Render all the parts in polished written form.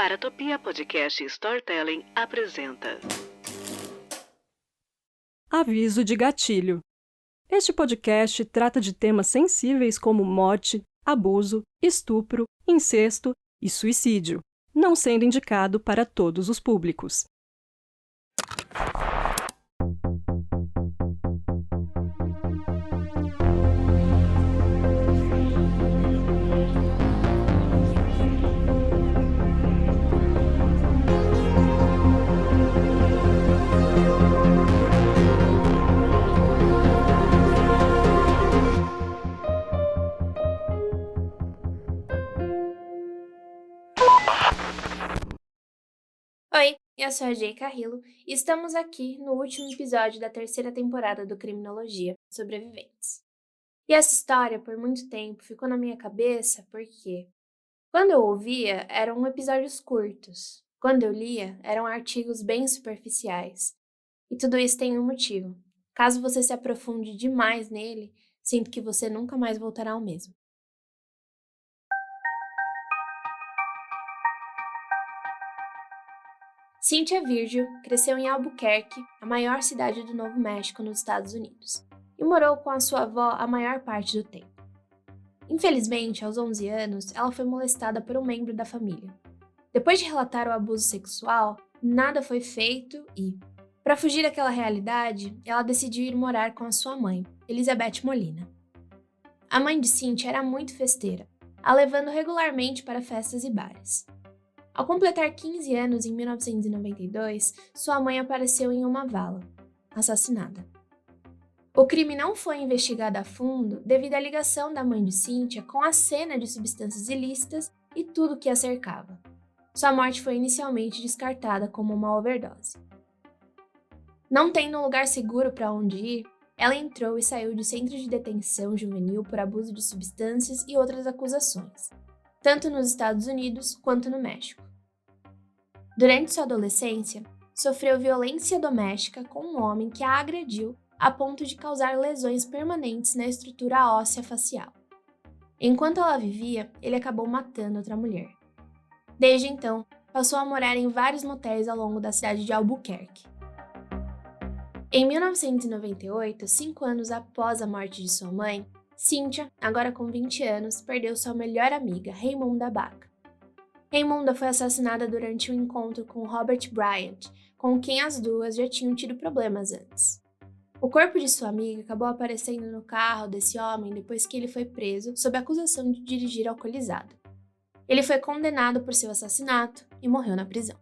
Paratopia Podcast Storytelling apresenta Aviso de gatilho. Este podcast trata de temas sensíveis como morte, abuso, estupro, incesto e suicídio, não sendo indicado para todos os públicos. Oi, eu sou a Jay Carrillo e estamos aqui no último episódio da terceira temporada do Criminologia Sobreviventes. E essa história, por muito tempo, ficou na minha cabeça porque, quando eu ouvia, eram episódios curtos. Quando eu lia, eram artigos bem superficiais. E tudo isso tem um motivo. Caso você se aprofunde demais nele, sinto que você nunca mais voltará ao mesmo. Cynthia Virgil cresceu em Albuquerque, a maior cidade do Novo México, nos Estados Unidos, e morou com a sua avó a maior parte do tempo. Infelizmente, aos 11 anos, ela foi molestada por um membro da família. Depois de relatar o abuso sexual, nada foi feito e, para fugir daquela realidade, ela decidiu ir morar com a sua mãe, Elizabeth Molina. A mãe de Cynthia era muito festeira, a levando regularmente para festas e bares. Ao completar 15 anos em 1992, sua mãe apareceu em uma vala, assassinada. O crime não foi investigado a fundo devido à ligação da mãe de Cynthia com a cena de substâncias ilícitas e tudo que a cercava. Sua morte foi inicialmente descartada como uma overdose. Não tendo um lugar seguro para onde ir, ela entrou e saiu de centro de detenção juvenil por abuso de substâncias e outras acusações, tanto nos Estados Unidos quanto no México. Durante sua adolescência, sofreu violência doméstica com um homem que a agrediu a ponto de causar lesões permanentes na estrutura óssea facial. Enquanto ela vivia, ele acabou matando outra mulher. Desde então, passou a morar em vários motéis ao longo da cidade de Albuquerque. Em 1998, 5 anos após a morte de sua mãe, Cynthia, agora com 20 anos, perdeu sua melhor amiga, Raymunda Baca. Raymunda foi assassinada durante um encontro com Robert Bryant, com quem as duas já tinham tido problemas antes. O corpo de sua amiga acabou aparecendo no carro desse homem depois que ele foi preso sob a acusação de dirigir alcoolizado. Ele foi condenado por seu assassinato e morreu na prisão.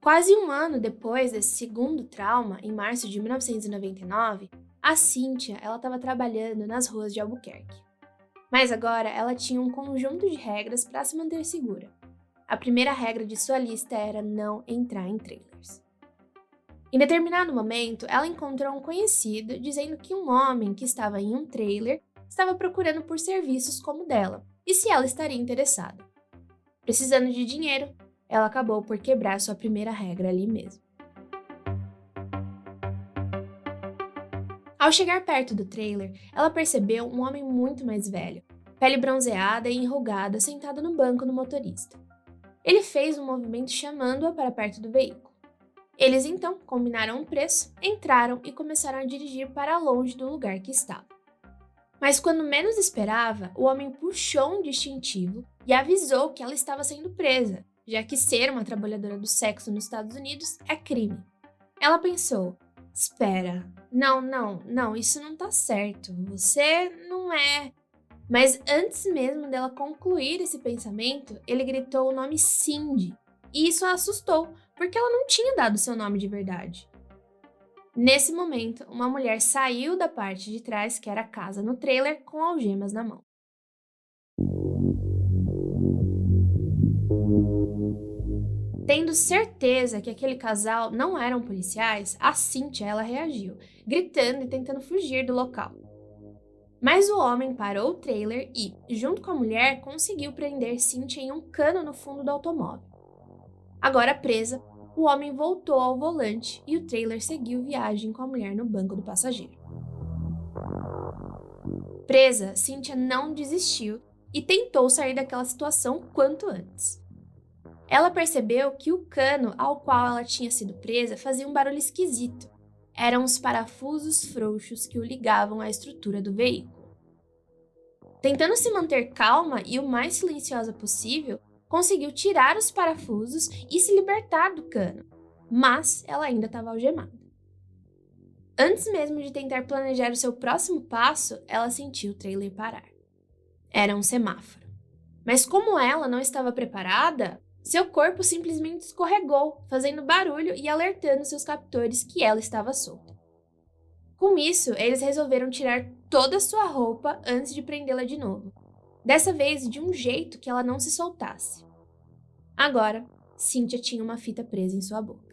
Quase um ano depois desse segundo trauma, em março de 1999, a Cynthia estava trabalhando nas ruas de Albuquerque. Mas agora ela tinha um conjunto de regras para se manter segura. A primeira regra de sua lista era não entrar em trailers. Em determinado momento, ela encontrou um conhecido dizendo que um homem que estava em um trailer estava procurando por serviços como o dela, e se ela estaria interessada. Precisando de dinheiro, ela acabou por quebrar sua primeira regra ali mesmo. Ao chegar perto do trailer, ela percebeu um homem muito mais velho, pele bronzeada e enrugada, sentado no banco do motorista. Ele fez um movimento chamando-a para perto do veículo. Eles então combinaram um preço, entraram e começaram a dirigir para longe do lugar que estava. Mas quando menos esperava, o homem puxou um distintivo e avisou que ela estava sendo presa, já que ser uma trabalhadora do sexo nos Estados Unidos é crime. Ela pensou: espera, não, isso não tá certo, você não é... Mas antes mesmo dela concluir esse pensamento, ele gritou o nome Cindy, e isso a assustou, porque ela não tinha dado seu nome de verdade. Nesse momento, uma mulher saiu da parte de trás, que era a casa no trailer, com algemas na mão. Tendo certeza que aquele casal não eram policiais, a Cynthia ela reagiu, gritando e tentando fugir do local. Mas o homem parou o trailer e, junto com a mulher, conseguiu prender Cynthia em um cano no fundo do automóvel. Agora presa, o homem voltou ao volante e o trailer seguiu viagem com a mulher no banco do passageiro. Presa, Cynthia não desistiu e tentou sair daquela situação quanto antes. ela percebeu que o cano ao qual ela tinha sido presa fazia um barulho esquisito. Eram os parafusos frouxos que o ligavam à estrutura do veículo. Tentando se manter calma e o mais silenciosa possível, conseguiu tirar os parafusos e se libertar do cano, mas ela ainda estava algemada. Antes mesmo de tentar planejar o seu próximo passo, ela sentiu o trailer parar. Era um semáforo. Mas como ela não estava preparada, seu corpo simplesmente escorregou, fazendo barulho e alertando seus captores que ela estava solta. Com isso, eles resolveram tirar toda a sua roupa antes de prendê-la de novo. Dessa vez, de um jeito que ela não se soltasse. Agora, Cynthia tinha uma fita presa em sua boca.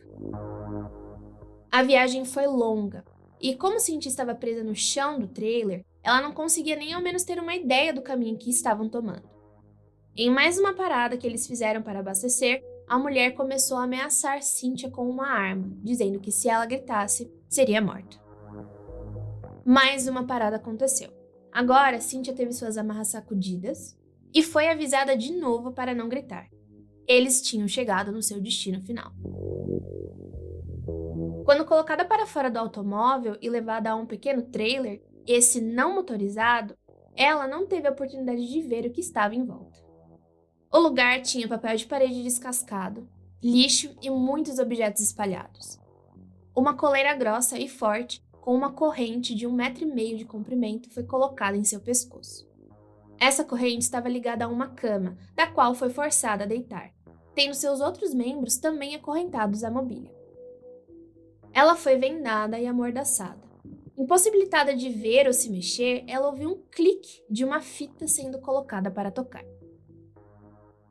A viagem foi longa, e como Cynthia estava presa no chão do trailer, ela não conseguia nem ao menos ter uma ideia do caminho que estavam tomando. Em mais uma parada que eles fizeram para abastecer, a mulher começou a ameaçar Cynthia com uma arma, dizendo que se ela gritasse, seria morta. Mais uma parada aconteceu. Agora, Cynthia teve suas amarras sacudidas e foi avisada de novo para não gritar. Eles tinham chegado no seu destino final. Quando colocada para fora do automóvel e levada a um pequeno trailer, esse não motorizado, ela não teve a oportunidade de ver o que estava em volta. O lugar tinha papel de parede descascado, lixo e muitos objetos espalhados. Uma coleira grossa e forte, com uma corrente de 1,5 metros de comprimento, foi colocada em seu pescoço. Essa corrente estava ligada a uma cama, da qual foi forçada a deitar, tendo seus outros membros também acorrentados à mobília. Ela foi vendada e amordaçada. Impossibilitada de ver ou se mexer, ela ouviu um clique de uma fita sendo colocada para tocar.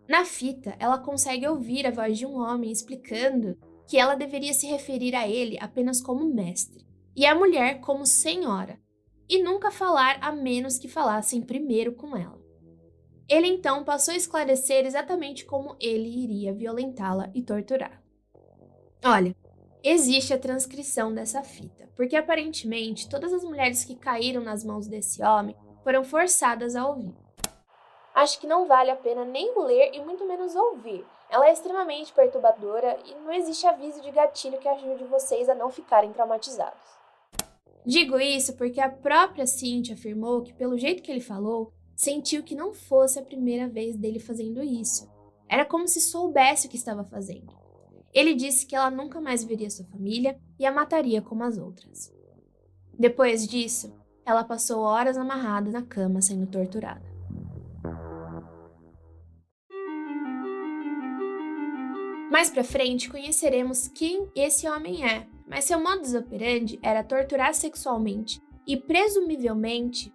Na fita, ela consegue ouvir a voz de um homem explicando que ela deveria se referir a ele apenas como mestre, e a mulher como senhora, e nunca falar a menos que falassem primeiro com ela. Ele então passou a esclarecer exatamente como ele iria violentá-la e torturá-la. Olha, existe a transcrição dessa fita, porque aparentemente todas as mulheres que caíram nas mãos desse homem foram forçadas a ouvir. Acho que não vale a pena nem ler e muito menos ouvir. Ela é extremamente perturbadora e não existe aviso de gatilho que ajude vocês a não ficarem traumatizados. Digo isso porque a própria Cynthia afirmou que, pelo jeito que ele falou, sentiu que não fosse a primeira vez dele fazendo isso. Era como se soubesse o que estava fazendo. Ele disse que ela nunca mais veria sua família e a mataria como as outras. Depois disso, ela passou horas amarrada na cama sendo torturada. Mais pra frente, conheceremos quem esse homem é, mas seu modus operandi era torturar sexualmente e, presumivelmente...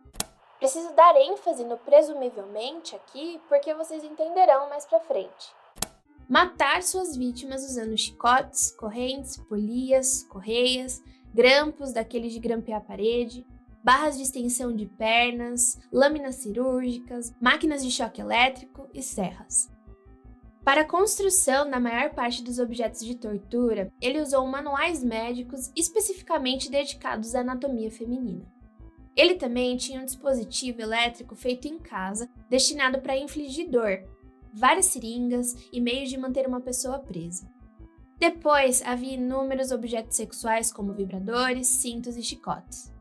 Preciso dar ênfase no presumivelmente aqui, porque vocês entenderão mais pra frente. Matar suas vítimas usando chicotes, correntes, polias, correias, grampos daqueles de grampear a parede, barras de extensão de pernas, lâminas cirúrgicas, máquinas de choque elétrico e serras. Para a construção da maior parte dos objetos de tortura, ele usou manuais médicos especificamente dedicados à anatomia feminina. Ele também tinha um dispositivo elétrico feito em casa, destinado para infligir dor, várias seringas e meios de manter uma pessoa presa. Depois, havia inúmeros objetos sexuais como vibradores, cintos e chicotes.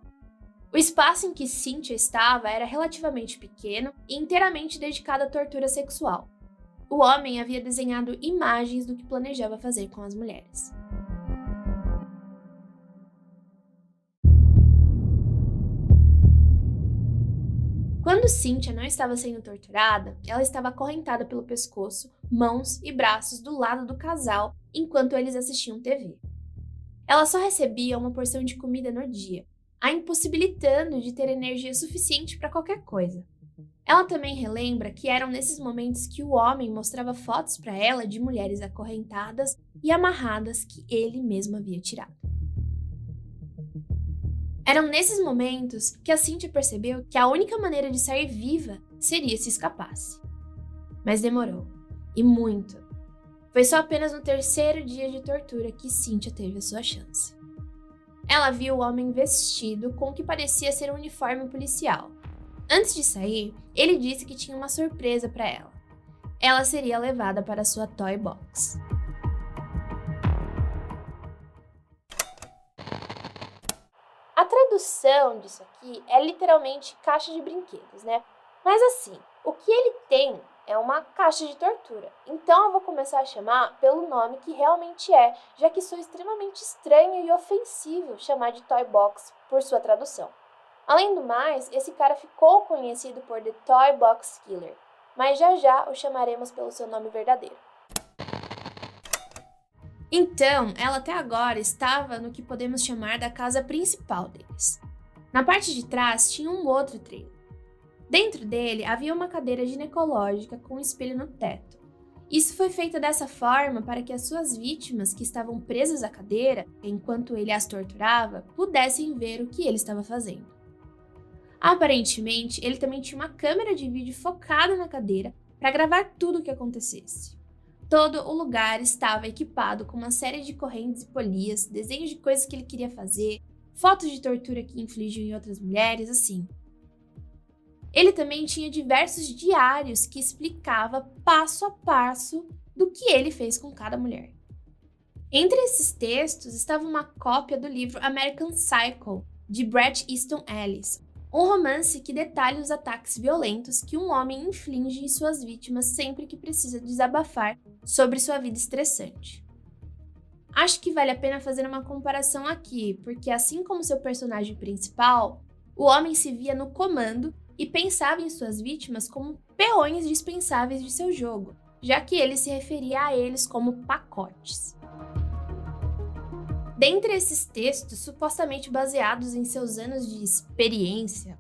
O espaço em que Cynthia estava era relativamente pequeno e inteiramente dedicado à tortura sexual. O homem havia desenhado imagens do que planejava fazer com as mulheres. Quando Cynthia não estava sendo torturada, ela estava acorrentada pelo pescoço, mãos e braços do lado do casal enquanto eles assistiam TV. Ela só recebia uma porção de comida no dia, a impossibilitando de ter energia suficiente para qualquer coisa. Ela também relembra que eram nesses momentos que o homem mostrava fotos para ela de mulheres acorrentadas e amarradas que ele mesmo havia tirado. Eram nesses momentos que a Cynthia percebeu que a única maneira de sair viva seria se escapasse. Mas demorou, e muito. Foi só apenas no 3º dia de tortura que Cynthia teve a sua chance. Ela viu o homem vestido com o que parecia ser um uniforme policial. Antes de sair, ele disse que tinha uma surpresa para ela. ela seria levada para sua toy box. A tradução disso aqui é literalmente caixa de brinquedos, né? Mas assim, o que ele tem é uma caixa de tortura. Então eu vou começar a chamar pelo nome que realmente é, já que sou extremamente estranho e ofensivo chamar de Toy Box por sua tradução. Além do mais, esse cara ficou conhecido por The Toy Box Killer, mas já o chamaremos pelo seu nome verdadeiro. Então, ela até agora estava no que podemos chamar da casa principal deles. Na parte de trás tinha um outro trailer. Dentro dele havia uma cadeira ginecológica com um espelho no teto. Isso foi feito dessa forma para que as suas vítimas, que estavam presas à cadeira enquanto ele as torturava, pudessem ver o que ele estava fazendo. Aparentemente, ele também tinha uma câmera de vídeo focada na cadeira para gravar tudo o que acontecesse. Todo o lugar estava equipado com uma série de correntes e polias, desenhos de coisas que ele queria fazer, fotos de tortura que infligiu em outras mulheres, assim. Ele também tinha diversos diários que explicava passo a passo do que ele fez com cada mulher. Entre esses textos estava uma cópia do livro American Psycho, de Bret Easton Ellis, um romance que detalha os ataques violentos que um homem inflige em suas vítimas sempre que precisa desabafar sobre sua vida estressante. Acho que vale a pena fazer uma comparação aqui, porque assim como seu personagem principal, o homem se via no comando e pensava em suas vítimas como peões dispensáveis de seu jogo, já que ele se referia a eles como pacotes. Dentre esses textos, supostamente baseados em seus anos de experiência...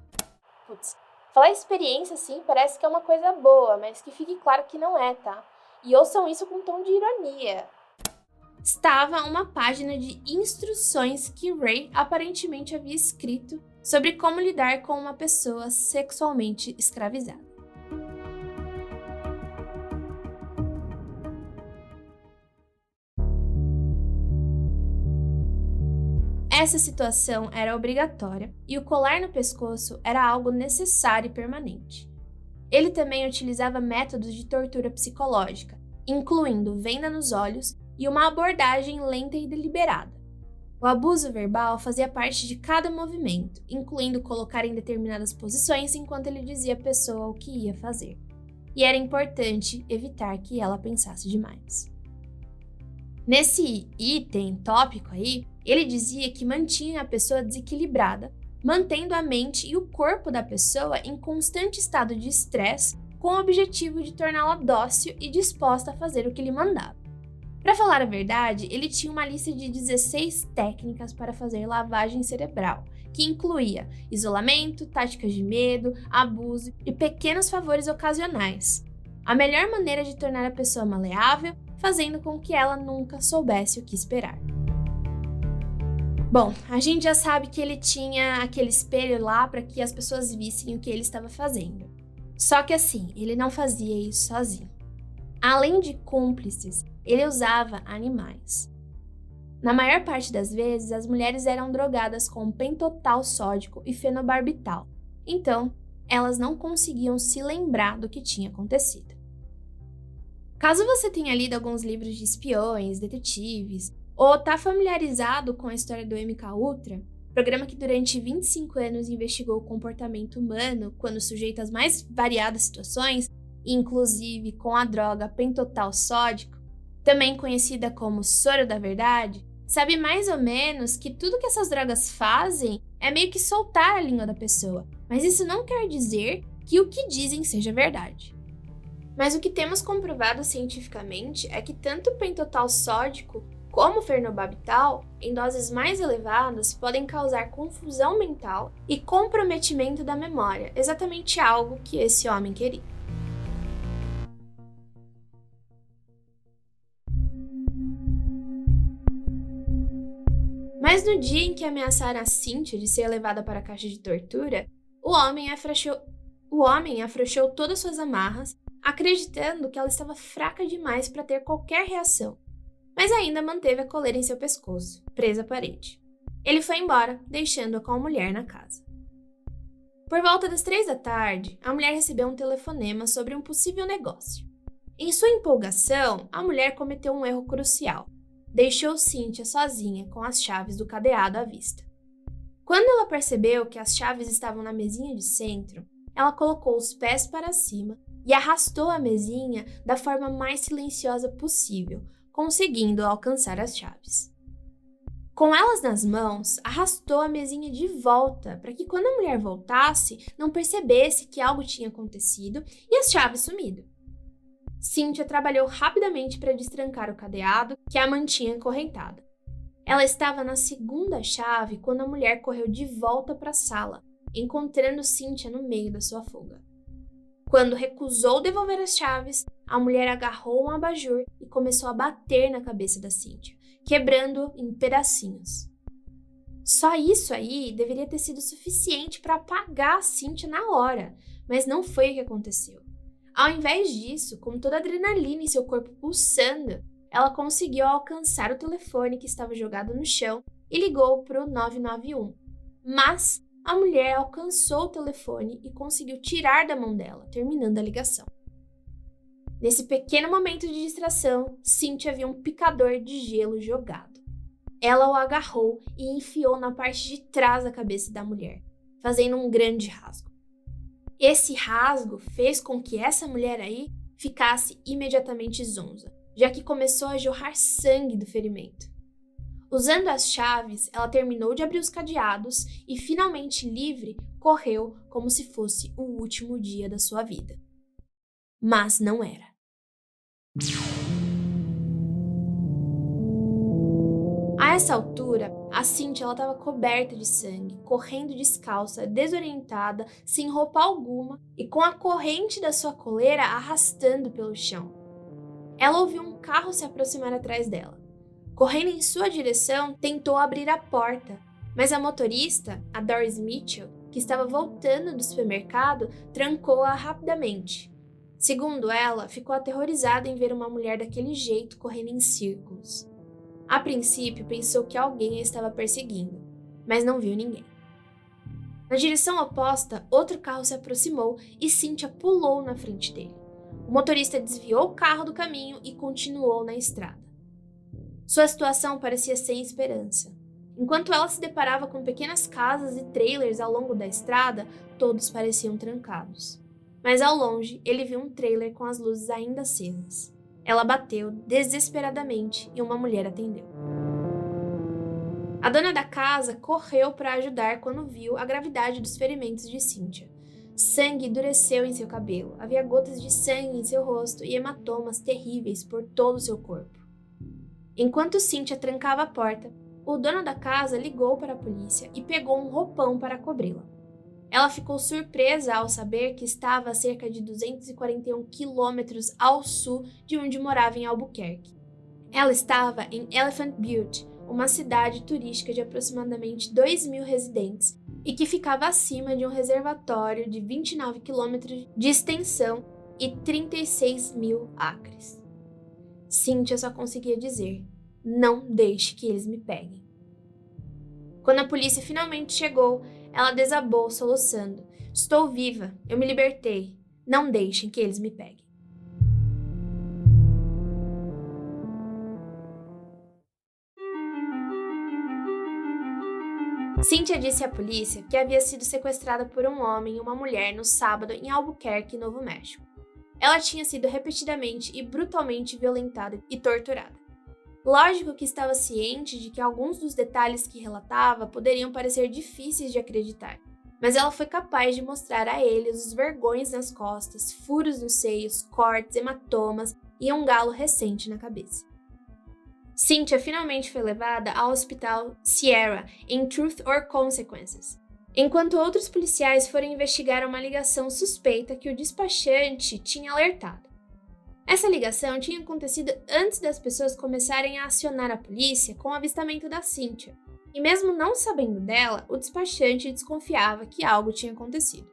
falar experiência assim parece que é uma coisa boa, mas que fique claro que não é, tá? E ouçam isso com um tom de ironia. Estava uma página de instruções que Ray aparentemente havia escrito sobre como lidar com uma pessoa sexualmente escravizada. Essa situação era obrigatória e o colar no pescoço era algo necessário e permanente. Ele também utilizava métodos de tortura psicológica, incluindo venda nos olhos e uma abordagem lenta e deliberada. O abuso verbal fazia parte de cada movimento, incluindo colocar em determinadas posições enquanto ele dizia à pessoa o que ia fazer. E era importante evitar que ela pensasse demais. Nesse tópico aí, ele dizia que mantinha a pessoa desequilibrada, mantendo a mente e o corpo da pessoa em constante estado de estresse, com o objetivo de torná-la dócil e disposta a fazer o que lhe mandava. Para falar a verdade, ele tinha uma lista de 16 técnicas para fazer lavagem cerebral, que incluía isolamento, táticas de medo, abuso e pequenos favores ocasionais. A melhor maneira de tornar a pessoa maleável, fazendo com que ela nunca soubesse o que esperar. Bom, a gente já sabe que ele tinha aquele espelho lá para que as pessoas vissem o que ele estava fazendo. Só que assim, ele não fazia isso sozinho. Além de cúmplices, ele usava animais. Na maior parte das vezes, as mulheres eram drogadas com pentotal sódico e fenobarbital, então elas não conseguiam se lembrar do que tinha acontecido. Caso você tenha lido alguns livros de espiões, detetives, ou está familiarizado com a história do MKUltra, programa que durante 25 anos investigou o comportamento humano quando sujeito às mais variadas situações, inclusive com a droga pentotal sódico, também conhecida como soro da verdade, sabe mais ou menos que tudo que essas drogas fazem é meio que soltar a língua da pessoa, mas isso não quer dizer que o que dizem seja verdade. Mas o que temos comprovado cientificamente é que tanto o pentotal sódico como o fenobarbital, em doses mais elevadas, podem causar confusão mental e comprometimento da memória, exatamente algo que esse homem queria. Mas no dia em que ameaçaram a Cynthia de ser levada para a caixa de tortura, o homem afrouxou todas suas amarras, acreditando que ela estava fraca demais para ter qualquer reação, mas ainda manteve a coleira em seu pescoço, presa à parede. Ele foi embora, deixando-a com a mulher na casa. Por volta das 3 da tarde, a mulher recebeu um telefonema sobre um possível negócio. Em sua empolgação, a mulher cometeu um erro crucial. Deixou Cynthia sozinha com as chaves do cadeado à vista. Quando ela percebeu que as chaves estavam na mesinha de centro, ela colocou os pés para cima e arrastou a mesinha da forma mais silenciosa possível, conseguindo alcançar as chaves. Com elas nas mãos, arrastou a mesinha de volta para que quando a mulher voltasse, não percebesse que algo tinha acontecido e as chaves sumido. Cynthia trabalhou rapidamente para destrancar o cadeado que a mantinha acorrentada. Ela estava na segunda chave quando a mulher correu de volta para a sala, encontrando Cynthia no meio da sua fuga. Quando recusou devolver as chaves, a mulher agarrou um abajur e começou a bater na cabeça da Cynthia, quebrando-o em pedacinhos. Só isso aí deveria ter sido suficiente para apagar a Cynthia na hora, mas não foi o que aconteceu. Ao invés disso, com toda a adrenalina em seu corpo pulsando, ela conseguiu alcançar o telefone que estava jogado no chão e ligou para o 991. Mas a mulher alcançou o telefone e conseguiu tirar da mão dela, terminando a ligação. Nesse pequeno momento de distração, Cynthia viu um picador de gelo jogado. Ela o agarrou e enfiou na parte de trás da cabeça da mulher, fazendo um grande rasgo. Esse rasgo fez com que essa mulher aí ficasse imediatamente zonza, já que começou a jorrar sangue do ferimento. Usando as chaves, ela terminou de abrir os cadeados e, finalmente livre, correu como se fosse o último dia da sua vida. Mas não era. A essa altura, a Cynthia estava coberta de sangue, correndo descalça, desorientada, sem roupa alguma e com a corrente da sua coleira arrastando pelo chão. Ela ouviu um carro se aproximar atrás dela. Correndo em sua direção, tentou abrir a porta, mas a motorista, a Doris Mitchell, que estava voltando do supermercado, trancou-a rapidamente. Segundo ela, ficou aterrorizada em ver uma mulher daquele jeito correndo em círculos. A princípio, pensou que alguém a estava perseguindo, mas não viu ninguém. Na direção oposta, outro carro se aproximou e Cynthia pulou na frente dele. O motorista desviou o carro do caminho e continuou na estrada. Sua situação parecia sem esperança. Enquanto ela se deparava com pequenas casas e trailers ao longo da estrada, todos pareciam trancados. Mas ao longe, ele viu um trailer com as luzes ainda acesas. Ela bateu desesperadamente e uma mulher atendeu. A dona da casa correu para ajudar quando viu a gravidade dos ferimentos de Cynthia. Sangue endureceu em seu cabelo, havia gotas de sangue em seu rosto e hematomas terríveis por todo o seu corpo. Enquanto Cynthia trancava a porta, o dono da casa ligou para a polícia e pegou um roupão para cobri-la. Ela ficou surpresa ao saber que estava a cerca de 241 quilômetros ao sul de onde morava em Albuquerque. Ela estava em Elephant Butte, uma cidade turística de aproximadamente 2.000 residentes e que ficava acima de um reservatório de 29 quilômetros de extensão e 36.000 acres. Cynthia só conseguia dizer: "Não deixe que eles me peguem." Quando a polícia finalmente chegou, ela desabou soluçando: "Estou viva, eu me libertei. Não deixem que eles me peguem." Cynthia disse à polícia que havia sido sequestrada por um homem e uma mulher no sábado em Albuquerque, Novo México. Ela tinha sido repetidamente e brutalmente violentada e torturada. Lógico que estava ciente de que alguns dos detalhes que relatava poderiam parecer difíceis de acreditar, mas ela foi capaz de mostrar a eles os vergões nas costas, furos nos seios, cortes, hematomas e um galo recente na cabeça. Cynthia finalmente foi levada ao hospital Sierra, em Truth or Consequences, enquanto outros policiais foram investigar uma ligação suspeita que o despachante tinha alertado. Essa ligação tinha acontecido antes das pessoas começarem a acionar a polícia com o avistamento da Cynthia, e mesmo não sabendo dela, o despachante desconfiava que algo tinha acontecido.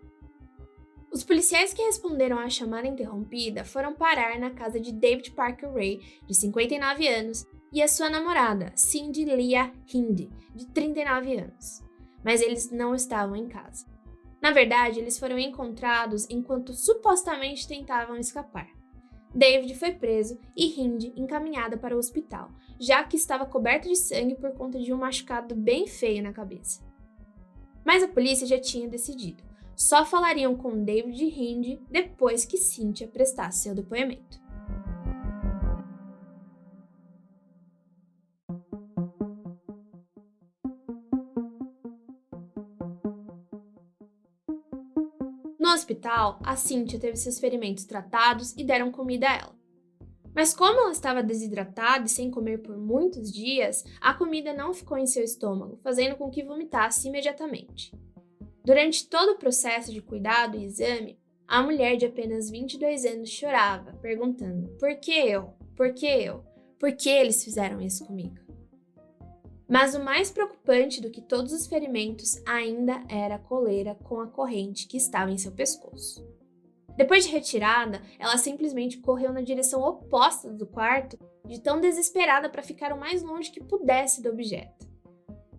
Os policiais que responderam à chamada interrompida foram parar na casa de David Parker Ray, de 59 anos, e a sua namorada, Cindy Leah Hindi, de 39 anos. Mas eles não estavam em casa. Na verdade, eles foram encontrados enquanto supostamente tentavam escapar. David foi preso e Hindi encaminhada para o hospital, já que estava coberta de sangue por conta de um machucado bem feio na cabeça. Mas a polícia já tinha decidido. Só falariam com David e Hindi depois que Cynthia prestasse seu depoimento. No hospital, a Cynthia teve seus ferimentos tratados e deram comida a ela. Mas como ela estava desidratada e sem comer por muitos dias, a comida não ficou em seu estômago, fazendo com que vomitasse imediatamente. Durante todo o processo de cuidado e exame, a mulher de apenas 22 anos chorava, perguntando: por que eu? Por que eu? Por que eles fizeram isso comigo? Mas o mais preocupante do que todos os ferimentos ainda era a coleira com a corrente que estava em seu pescoço. Depois de retirada, ela simplesmente correu na direção oposta do quarto, de tão desesperada para ficar o mais longe que pudesse do objeto.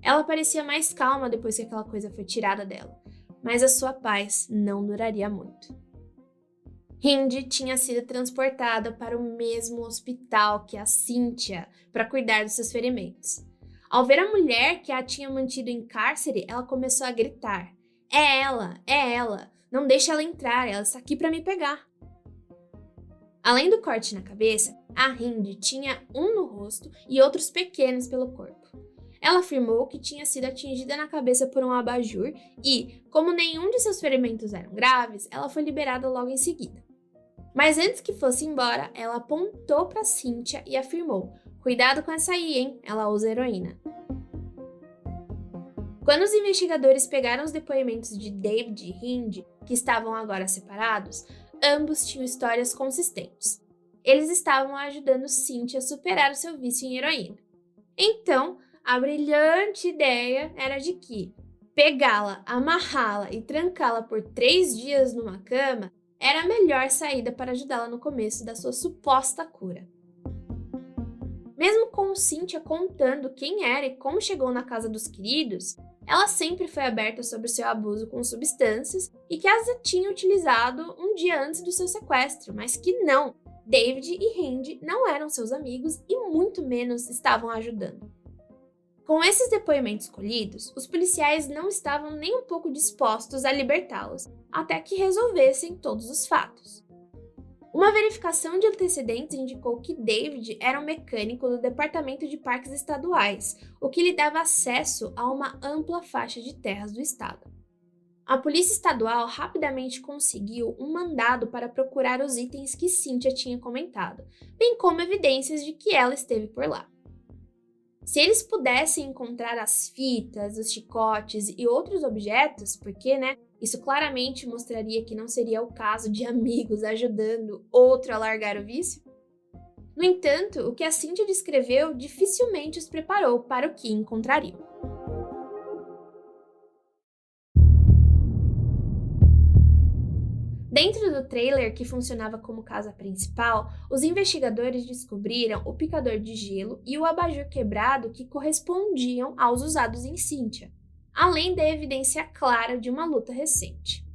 Ela parecia mais calma depois que aquela coisa foi tirada dela, mas a sua paz não duraria muito. Hindi tinha sido transportada para o mesmo hospital que a Cynthia para cuidar dos seus ferimentos. Ao ver a mulher que a tinha mantido em cárcere, ela começou a gritar: é ela, não deixa ela entrar, ela está aqui para me pegar. Além do corte na cabeça, a Hindi tinha um no rosto e outros pequenos pelo corpo. Ela afirmou que tinha sido atingida na cabeça por um abajur e, como nenhum de seus ferimentos eram graves, ela foi liberada logo em seguida. Mas antes que fosse embora, ela apontou para Cynthia e afirmou: cuidado com essa aí, hein? Ela usa heroína. Quando os investigadores pegaram os depoimentos de David e Hindi, que estavam agora separados, ambos tinham histórias consistentes. Eles estavam ajudando Cynthia a superar o seu vício em heroína. Então, a brilhante ideia era de que pegá-la, amarrá-la e trancá-la por 3 dias numa cama era a melhor saída para ajudá-la no começo da sua suposta cura. Mesmo com Cynthia contando quem era e como chegou na casa dos queridos, ela sempre foi aberta sobre o seu abuso com substâncias e que as tinha utilizado um dia antes do seu sequestro, mas que não, David e Hindi não eram seus amigos e muito menos estavam ajudando. Com esses depoimentos colhidos, os policiais não estavam nem um pouco dispostos a libertá-los, até que resolvessem todos os fatos. Uma verificação de antecedentes indicou que David era um mecânico do Departamento de Parques Estaduais, o que lhe dava acesso a uma ampla faixa de terras do estado. A polícia estadual rapidamente conseguiu um mandado para procurar os itens que Cynthia tinha comentado, bem como evidências de que ela esteve por lá. Se eles pudessem encontrar as fitas, os chicotes e outros objetos, porque, isso claramente mostraria que não seria o caso de amigos ajudando outro a largar o vício. No entanto, o que a Cynthia descreveu dificilmente os preparou para o que encontrariam. Dentro do trailer que funcionava como casa principal, os investigadores descobriram o picador de gelo e o abajur quebrado que correspondiam aos usados em Cynthia, além da evidência clara de uma luta recente.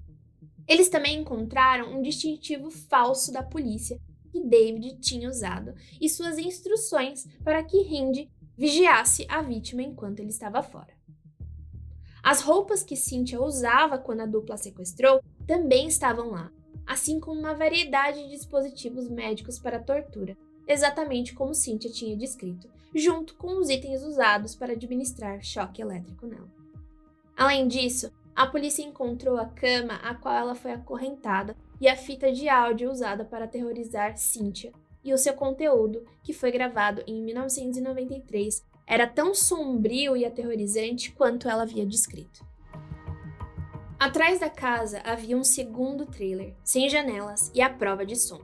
Eles também encontraram um distintivo falso da polícia que David tinha usado e suas instruções para que Hindi vigiasse a vítima enquanto ele estava fora. As roupas que Cynthia usava quando a dupla a sequestrou também estavam lá, assim como uma variedade de dispositivos médicos para tortura, exatamente como Cynthia tinha descrito, junto com os itens usados para administrar choque elétrico nela. Além disso, a polícia encontrou a cama a qual ela foi acorrentada e a fita de áudio usada para aterrorizar Cynthia, e o seu conteúdo, que foi gravado em 1993, era tão sombrio e aterrorizante quanto ela havia descrito. Atrás da casa havia um segundo trailer, sem janelas e à prova de som.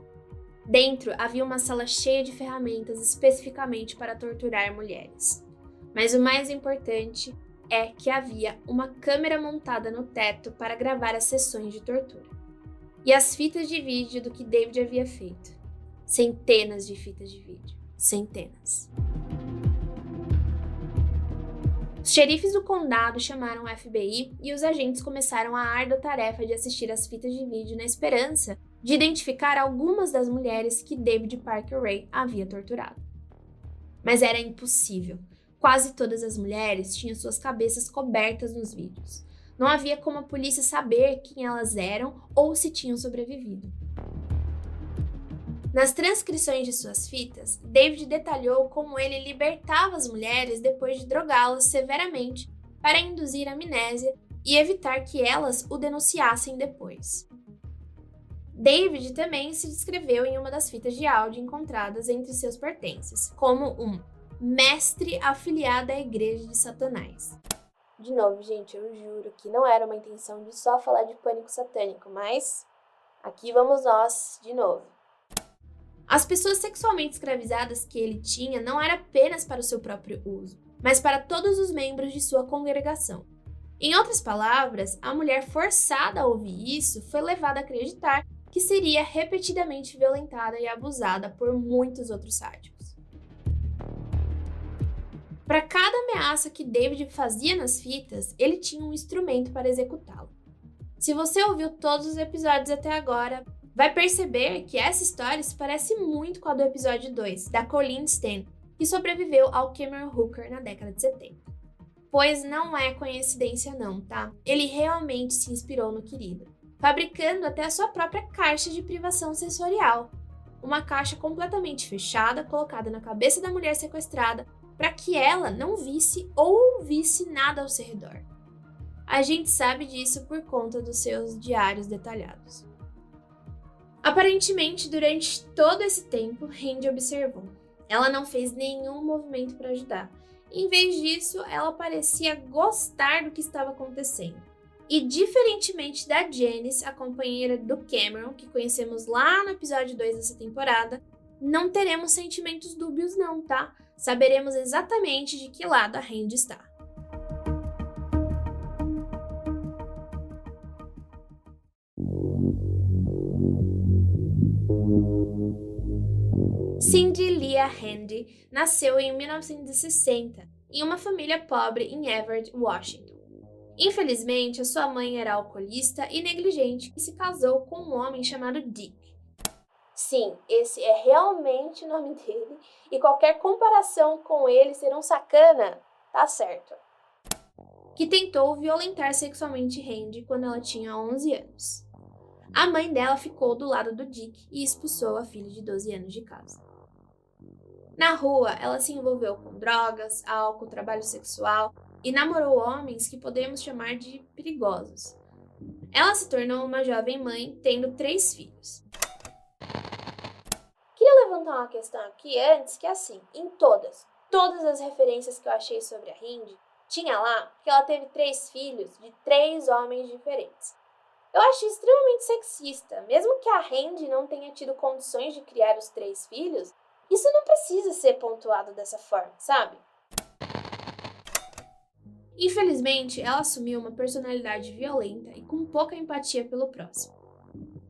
Dentro havia uma sala cheia de ferramentas especificamente para torturar mulheres. Mas o mais importante é que havia uma câmera montada no teto para gravar as sessões de tortura. E as fitas de vídeo do que David havia feito. Centenas de fitas de vídeo. Centenas. Os xerifes do condado chamaram o FBI e os agentes começaram a árdua tarefa de assistir às fitas de vídeo na esperança de identificar algumas das mulheres que David Parker Ray havia torturado. Mas era impossível. Quase todas as mulheres tinham suas cabeças cobertas nos vídeos. Não havia como a polícia saber quem elas eram ou se tinham sobrevivido. Nas transcrições de suas fitas, David detalhou como ele libertava as mulheres depois de drogá-las severamente para induzir amnésia e evitar que elas o denunciassem depois. David também se descreveu em uma das fitas de áudio encontradas entre seus pertences, como um mestre afiliado à Igreja de Satanás. De novo, gente, eu juro que não era uma intenção de só falar de pânico satânico, mas aqui vamos nós de novo. As pessoas sexualmente escravizadas que ele tinha não era apenas para o seu próprio uso, mas para todos os membros de sua congregação. Em outras palavras, a mulher forçada a ouvir isso foi levada a acreditar que seria repetidamente violentada e abusada por muitos outros sádicos. Para cada ameaça que David fazia nas fitas, ele tinha um instrumento para executá-lo. Se você ouviu todos os episódios até agora, vai perceber que essa história se parece muito com a do episódio 2, da Colleen Stan, que sobreviveu ao Cameron Hooker na década de 70. Pois não é coincidência não, tá? Ele realmente se inspirou no querido, fabricando até a sua própria caixa de privação sensorial. Uma caixa completamente fechada, colocada na cabeça da mulher sequestrada, para que ela não visse ou ouvisse nada ao seu redor. A gente sabe disso por conta dos seus diários detalhados. Aparentemente, durante todo esse tempo, Randy observou. Ela não fez nenhum movimento para ajudar. Em vez disso, ela parecia gostar do que estava acontecendo. E diferentemente da Janice, a companheira do Cameron, que conhecemos lá no episódio 2 dessa temporada, não teremos sentimentos dúbios não, tá? Saberemos exatamente de que lado a Randy está. Cindy Leah Handy nasceu em 1960 em uma família pobre em Everett, Washington. Infelizmente, a sua mãe era alcoolista e negligente e se casou com um homem chamado Dick. Sim, esse é realmente o nome dele e qualquer comparação com ele ser um sacana, tá certo. Que tentou violentar sexualmente Randy quando ela tinha 11 anos. A mãe dela ficou do lado do Dick e expulsou a filha de 12 anos de casa. Na rua, ela se envolveu com drogas, álcool, trabalho sexual e namorou homens que podemos chamar de perigosos. Ela se tornou uma jovem mãe, tendo 3 filhos. Queria levantar uma questão aqui antes, que assim, em todas as referências que eu achei sobre a Randy, tinha lá que ela teve 3 filhos de 3 homens diferentes. Eu acho extremamente sexista, mesmo que a Randy não tenha tido condições de criar os 3 filhos, isso não precisa ser pontuado dessa forma, sabe? Infelizmente, ela assumiu uma personalidade violenta e com pouca empatia pelo próximo.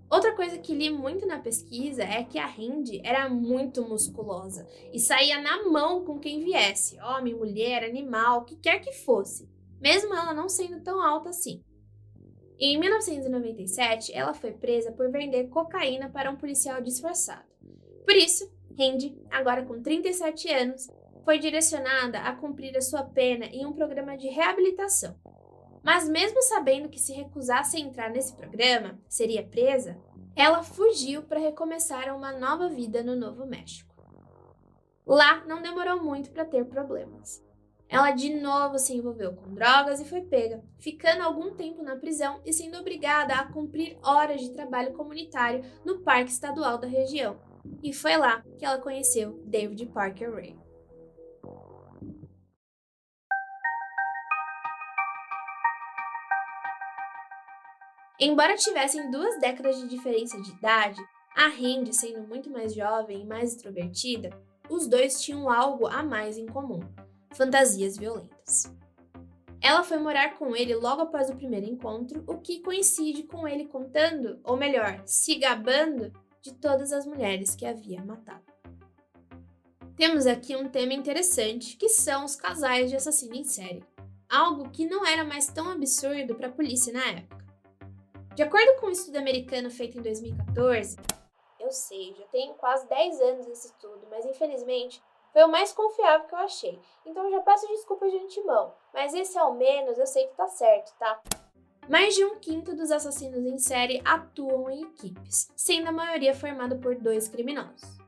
Outra coisa que li muito na pesquisa é que a Randy era muito musculosa e saía na mão com quem viesse, homem, mulher, animal, o que quer que fosse, mesmo ela não sendo tão alta assim. Em 1997, ela foi presa por vender cocaína para um policial disfarçado. Por isso, Randy, agora com 37 anos, foi direcionada a cumprir a sua pena em um programa de reabilitação. Mas mesmo sabendo que se recusasse a entrar nesse programa, seria presa, ela fugiu para recomeçar uma nova vida no Novo México. Lá não demorou muito para ter problemas. Ela de novo se envolveu com drogas e foi pega, ficando algum tempo na prisão e sendo obrigada a cumprir horas de trabalho comunitário no Parque Estadual da região. E foi lá que ela conheceu David Parker Ray. Embora tivessem 2 décadas de diferença de idade, a Randy sendo muito mais jovem e mais extrovertida, os dois tinham algo a mais em comum: fantasias violentas. Ela foi morar com ele logo após o primeiro encontro, o que coincide com ele contando, ou melhor, se gabando, de todas as mulheres que havia matado. Temos aqui um tema interessante, que são os casais de assassino em série, algo que não era mais tão absurdo para a polícia na época. De acordo com um estudo americano feito em 2014, eu sei, já tem quase 10 anos esse estudo, mas infelizmente foi o mais confiável que eu achei. Então eu já peço desculpas de antemão, mas esse ao menos eu sei que tá certo, tá? Mais de 1/5 dos assassinos em série atuam em equipes, sendo a maioria formada por 2 criminosos.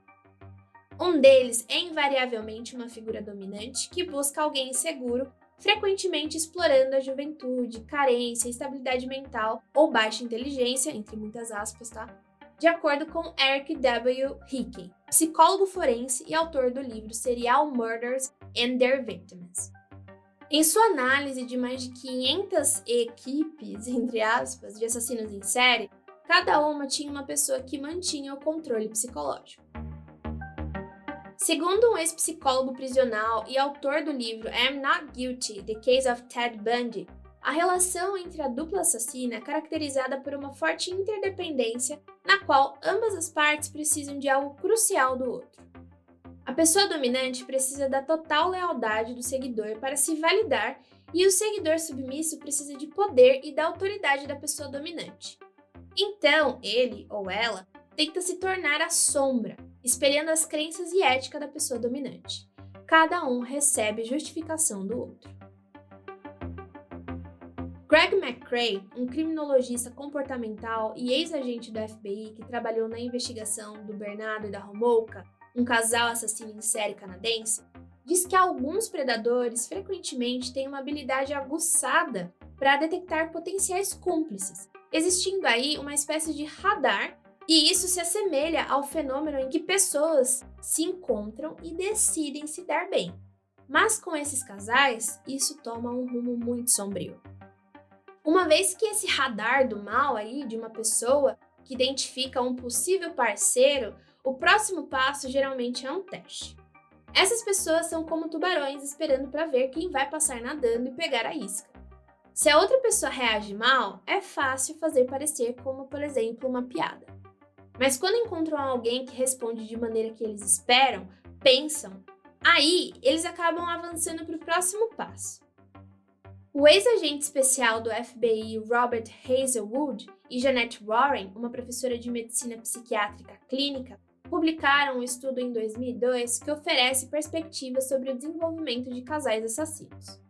Um deles é invariavelmente uma figura dominante que busca alguém inseguro, frequentemente explorando a juventude, carência, instabilidade mental ou baixa inteligência, entre muitas aspas, tá? De acordo com Eric W. Hickey, psicólogo forense e autor do livro Serial Murders and Their Victims. Em sua análise de mais de 500 equipes, entre aspas, de assassinos em série, cada uma tinha uma pessoa que mantinha o controle psicológico. Segundo um ex-psicólogo prisional e autor do livro I'm Not Guilty: The Case of Ted Bundy, a relação entre a dupla assassina é caracterizada por uma forte interdependência na qual ambas as partes precisam de algo crucial do outro. A pessoa dominante precisa da total lealdade do seguidor para se validar e o seguidor submisso precisa de poder e da autoridade da pessoa dominante. Então, ele ou ela tenta se tornar a sombra, espelhando as crenças e ética da pessoa dominante. Cada um recebe justificação do outro. Greg McCrae, um criminologista comportamental e ex-agente do FBI que trabalhou na investigação do Bernardo e da Homolka, um casal assassino em série canadense, diz que alguns predadores frequentemente têm uma habilidade aguçada para detectar potenciais cúmplices, existindo aí uma espécie de radar, e isso se assemelha ao fenômeno em que pessoas se encontram e decidem se dar bem. Mas com esses casais, isso toma um rumo muito sombrio. Uma vez que esse radar do mal aí de uma pessoa que identifica um possível parceiro, o próximo passo geralmente é um teste. Essas pessoas são como tubarões esperando para ver quem vai passar nadando e pegar a isca. Se a outra pessoa reage mal, é fácil fazer parecer como, por exemplo, uma piada. Mas quando encontram alguém que responde de maneira que eles esperam, pensam, aí eles acabam avançando para o próximo passo. O ex-agente especial do FBI Robert Hazelwood e Jeanette Warren, uma professora de medicina psiquiátrica clínica, publicaram um estudo em 2002 que oferece perspectivas sobre o desenvolvimento de casais assassinos.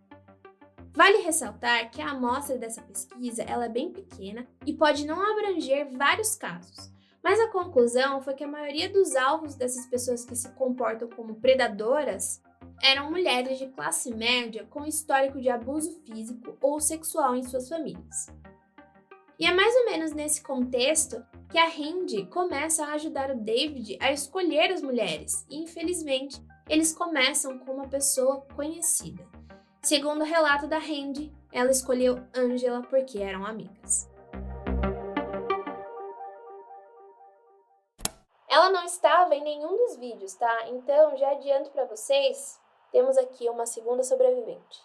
Vale ressaltar que a amostra dessa pesquisa ela é bem pequena e pode não abranger vários casos, mas a conclusão foi que a maioria dos alvos dessas pessoas que se comportam como predadoras eram mulheres de classe média com histórico de abuso físico ou sexual em suas famílias. E é mais ou menos nesse contexto que a Randy começa a ajudar o David a escolher as mulheres, e infelizmente eles começam com uma pessoa conhecida. Segundo o relato da Randy, ela escolheu Angela porque eram amigas. Ela não estava em nenhum dos vídeos, tá? Então já adianto para vocês, temos aqui uma segunda sobrevivente.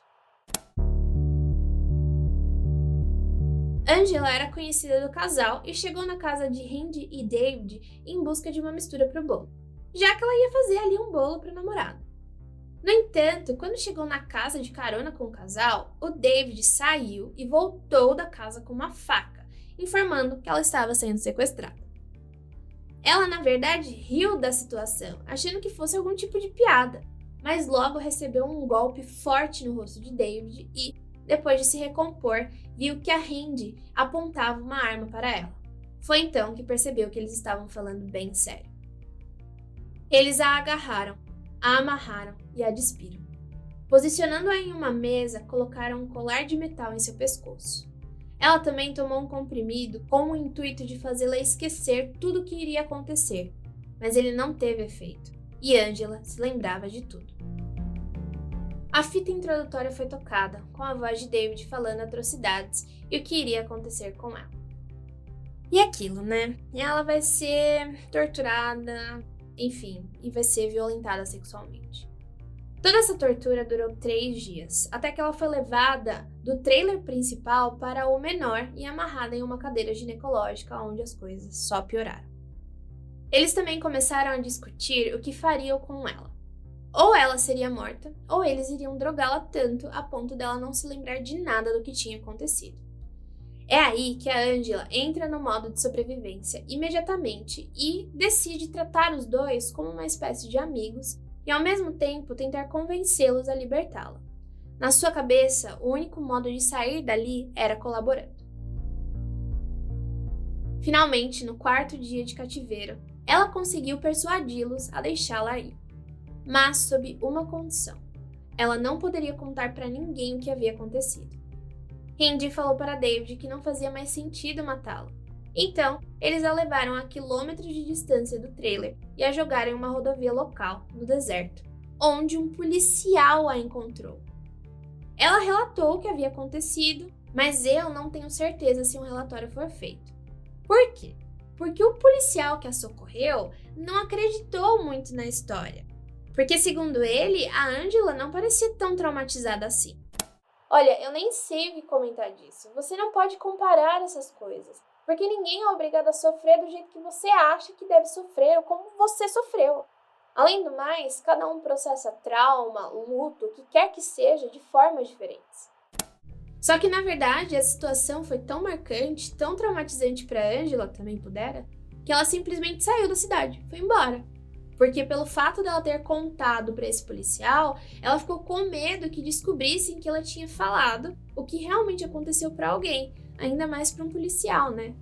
Angela era conhecida do casal e chegou na casa de Randy e David em busca de uma mistura para o bolo, já que ela ia fazer ali um bolo para o namorado. No entanto, quando chegou na casa de carona com o casal, o David saiu e voltou da casa com uma faca, informando que ela estava sendo sequestrada. Ela, na verdade, riu da situação, achando que fosse algum tipo de piada, mas logo recebeu um golpe forte no rosto de David e, depois de se recompor, viu que a Randy apontava uma arma para ela. Foi então que percebeu que eles estavam falando bem sério. Eles a agarraram, a amarraram e a despiram. Posicionando-a em uma mesa, colocaram um colar de metal em seu pescoço. Ela também tomou um comprimido com o intuito de fazê-la esquecer tudo o que iria acontecer, mas ele não teve efeito, e Angela se lembrava de tudo. A fita introdutória foi tocada, com a voz de David falando atrocidades e o que iria acontecer com ela. E aquilo, né? Ela vai ser torturada, enfim, e vai ser violentada sexualmente. Toda essa tortura durou 3 dias, até que ela foi levada do trailer principal para o menor e amarrada em uma cadeira ginecológica, onde as coisas só pioraram. Eles também começaram a discutir o que fariam com ela. Ou ela seria morta, ou eles iriam drogá-la tanto a ponto dela não se lembrar de nada do que tinha acontecido. É aí que a Angela entra no modo de sobrevivência imediatamente e decide tratar os dois como uma espécie de amigos e ao mesmo tempo tentar convencê-los a libertá-la. Na sua cabeça, o único modo de sair dali era colaborando. Finalmente, no 4º dia de cativeiro, ela conseguiu persuadi-los a deixá-la ir, mas sob uma condição. Ela não poderia contar para ninguém o que havia acontecido. Randy falou para David que não fazia mais sentido matá-lo. Então, eles a levaram a quilômetros de distância do trailer e a jogaram em uma rodovia local, no deserto, onde um policial a encontrou. Ela relatou o que havia acontecido, mas eu não tenho certeza se um relatório foi feito. Por quê? Porque o policial que a socorreu não acreditou muito na história. Porque, segundo ele, a Angela não parecia tão traumatizada assim. Olha, eu nem sei o que comentar disso. Você não pode comparar essas coisas, porque ninguém é obrigado a sofrer do jeito que você acha que deve sofrer ou como você sofreu. Além do mais, cada um processa trauma, luto, o que quer que seja, de formas diferentes. Só que, na verdade, a situação foi tão marcante, tão traumatizante para Angela, também pudera, que ela simplesmente saiu da cidade, foi embora. Porque pelo fato dela ter contado para esse policial, ela ficou com medo que descobrissem que ela tinha falado o que realmente aconteceu para alguém, ainda mais para um policial, né?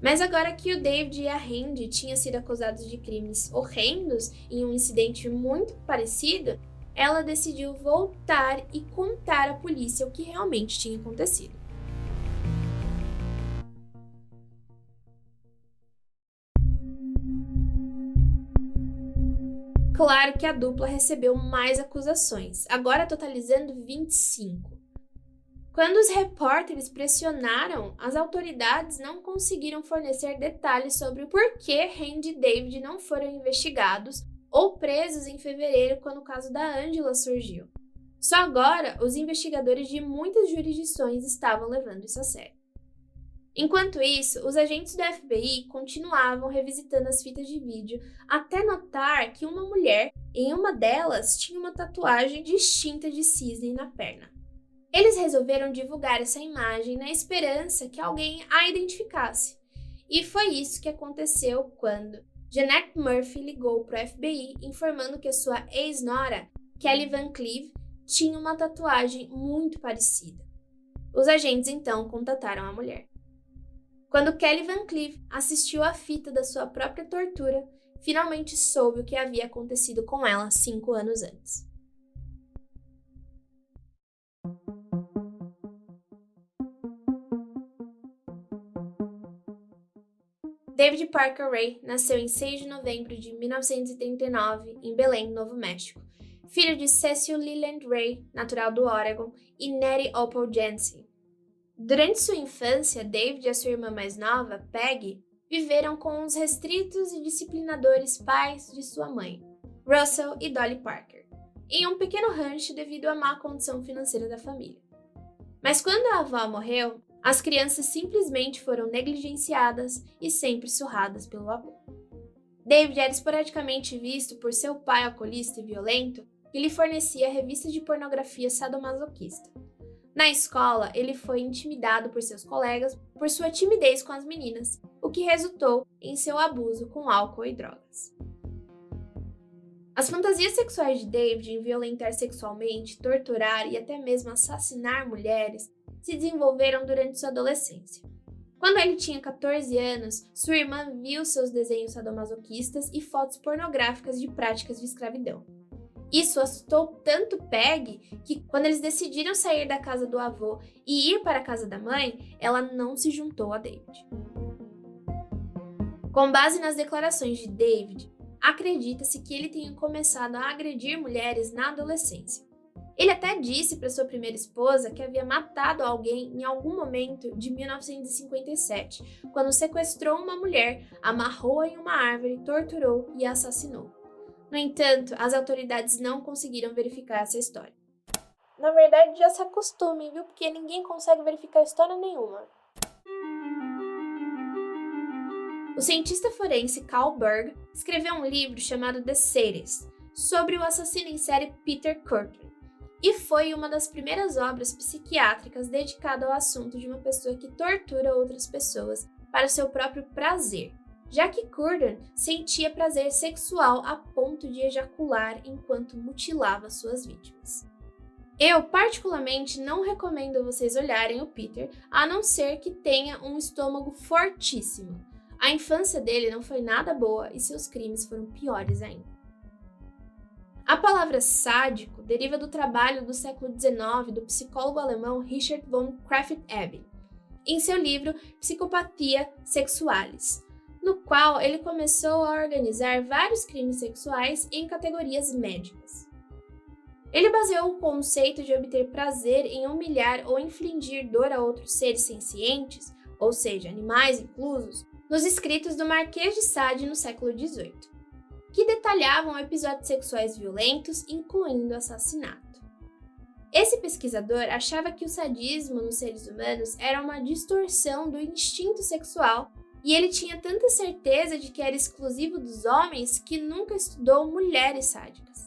Mas agora que o David e a Randy tinham sido acusados de crimes horrendos em um incidente muito parecido, ela decidiu voltar e contar à polícia o que realmente tinha acontecido. Claro que a dupla recebeu mais acusações, agora totalizando 25. Quando os repórteres pressionaram, as autoridades não conseguiram fornecer detalhes sobre o porquê Randy e David não foram investigados ou presos em fevereiro, quando o caso da Angela surgiu. Só agora, os investigadores de muitas jurisdições estavam levando isso a sério. Enquanto isso, os agentes do FBI continuavam revisitando as fitas de vídeo até notar que uma mulher, em uma delas, tinha uma tatuagem distinta de cisne na perna. Eles resolveram divulgar essa imagem na esperança que alguém a identificasse. E foi isso que aconteceu quando Jeanette Murphy ligou para o FBI informando que a sua ex-nora, Kelly Van Cleave, tinha uma tatuagem muito parecida. Os agentes então contataram a mulher. Quando Kelly Van Cleave assistiu à fita da sua própria tortura, finalmente soube o que havia acontecido com ela 5 anos antes. David Parker Ray nasceu em 6 de novembro de 1939 em Belém, Novo México, filho de Cecil Leland Ray, natural do Oregon, e Nettie Opal Jensen. Durante sua infância, David e a sua irmã mais nova, Peggy, viveram com os restritos e disciplinadores pais de sua mãe, Russell e Dolly Parker, em um pequeno rancho devido à má condição financeira da família. Mas quando a avó morreu, as crianças simplesmente foram negligenciadas e sempre surradas pelo avô. David era esporadicamente visto por seu pai alcoolista e violento, que lhe fornecia revistas de pornografia sadomasoquista. Na escola, ele foi intimidado por seus colegas por sua timidez com as meninas, o que resultou em seu abuso com álcool e drogas. As fantasias sexuais de David em violentar sexualmente, torturar e até mesmo assassinar mulheres se desenvolveram durante sua adolescência. Quando ele tinha 14 anos, sua irmã viu seus desenhos sadomasoquistas e fotos pornográficas de práticas de escravidão. Isso assustou tanto Peggy que, quando eles decidiram sair da casa do avô e ir para a casa da mãe, ela não se juntou a David. Com base nas declarações de David, acredita-se que ele tenha começado a agredir mulheres na adolescência. Ele até disse para sua primeira esposa que havia matado alguém em algum momento de 1957, quando sequestrou uma mulher, amarrou-a em uma árvore, torturou e a assassinou. No entanto, as autoridades não conseguiram verificar essa história. Na verdade, já se acostumem, viu? Porque ninguém consegue verificar história nenhuma. O cientista forense Carl Berg escreveu um livro chamado The Sadist, sobre o assassino em série Peter Courtney. e foi uma das primeiras obras psiquiátricas dedicada ao assunto de uma pessoa que tortura outras pessoas para o seu próprio prazer, já que Curran sentia prazer sexual a ponto de ejacular enquanto mutilava suas vítimas. Eu, particularmente, não recomendo vocês olharem o Peter, a não ser que tenha um estômago fortíssimo. A infância dele não foi nada boa e seus crimes foram piores ainda. A palavra sádico deriva do trabalho do século XIX do psicólogo alemão Richard von Krafft-Ebing, em seu livro Psicopatia Sexualis, no qual ele começou a organizar vários crimes sexuais em categorias médicas. Ele baseou o conceito de obter prazer em humilhar ou infligir dor a outros seres sencientes, ou seja, animais inclusos, nos escritos do Marquês de Sade no século XVIII, que detalhavam episódios sexuais violentos, incluindo assassinato. Esse pesquisador achava que o sadismo nos seres humanos era uma distorção do instinto sexual e ele tinha tanta certeza de que era exclusivo dos homens que nunca estudou mulheres sádicas.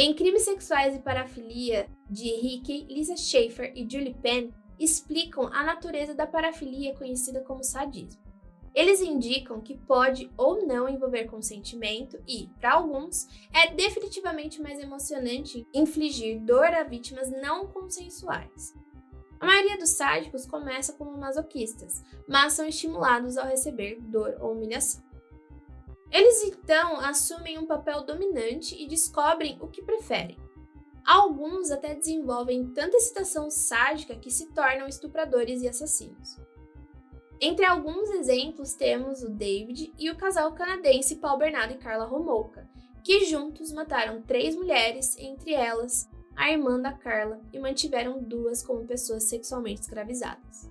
Em Crimes Sexuais e Parafilia, de Hickey, Lisa Schaefer e Julie Penn explicam a natureza da parafilia conhecida como sadismo. Eles indicam que pode ou não envolver consentimento e, para alguns, é definitivamente mais emocionante infligir dor a vítimas não consensuais. A maioria dos sádicos começa como masoquistas, mas são estimulados ao receber dor ou humilhação. Eles então assumem um papel dominante e descobrem o que preferem. Alguns até desenvolvem tanta excitação sádica que se tornam estupradores e assassinos. Entre alguns exemplos temos o David e o casal canadense Paul Bernardo e Carla Homolka, que juntos mataram 3 mulheres, entre elas a irmã da Carla, e mantiveram 2 como pessoas sexualmente escravizadas.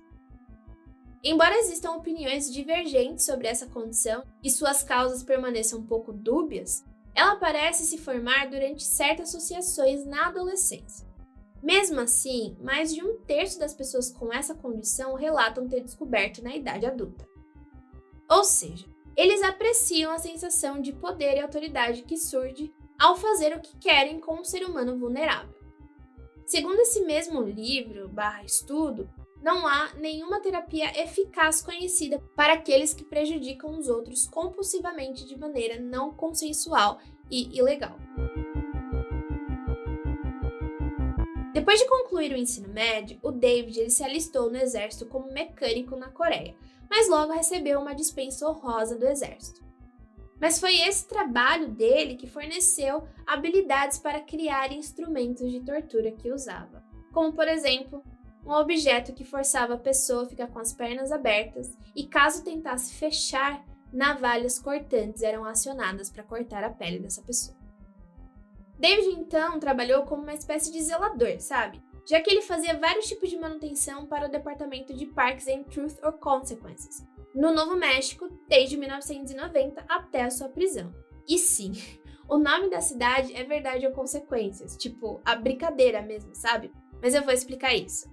Embora existam opiniões divergentes sobre essa condição e suas causas permaneçam um pouco dúbias, ela parece se formar durante certas associações na adolescência. Mesmo assim, mais de 1/3 das pessoas com essa condição relatam ter descoberto na idade adulta. Ou seja, eles apreciam a sensação de poder e autoridade que surge ao fazer o que querem com um ser humano vulnerável. Segundo esse mesmo livro/estudo, não há nenhuma terapia eficaz conhecida para aqueles que prejudicam os outros compulsivamente de maneira não consensual e ilegal. Depois de concluir o ensino médio, o David se alistou no exército como mecânico na Coreia, mas logo recebeu uma dispensa honrosa do exército. Mas foi esse trabalho dele que forneceu habilidades para criar instrumentos de tortura que usava, como por exemplo, um objeto que forçava a pessoa a ficar com as pernas abertas e caso tentasse fechar, navalhas cortantes eram acionadas para cortar a pele dessa pessoa. David, então, trabalhou como uma espécie de zelador, sabe? Já que ele fazia vários tipos de manutenção para o departamento de Parks and Truth or Consequences, no Novo México, desde 1990 até a sua prisão. E sim, o nome da cidade é Verdade ou Consequências, tipo, a brincadeira mesmo, sabe? Mas eu vou explicar isso.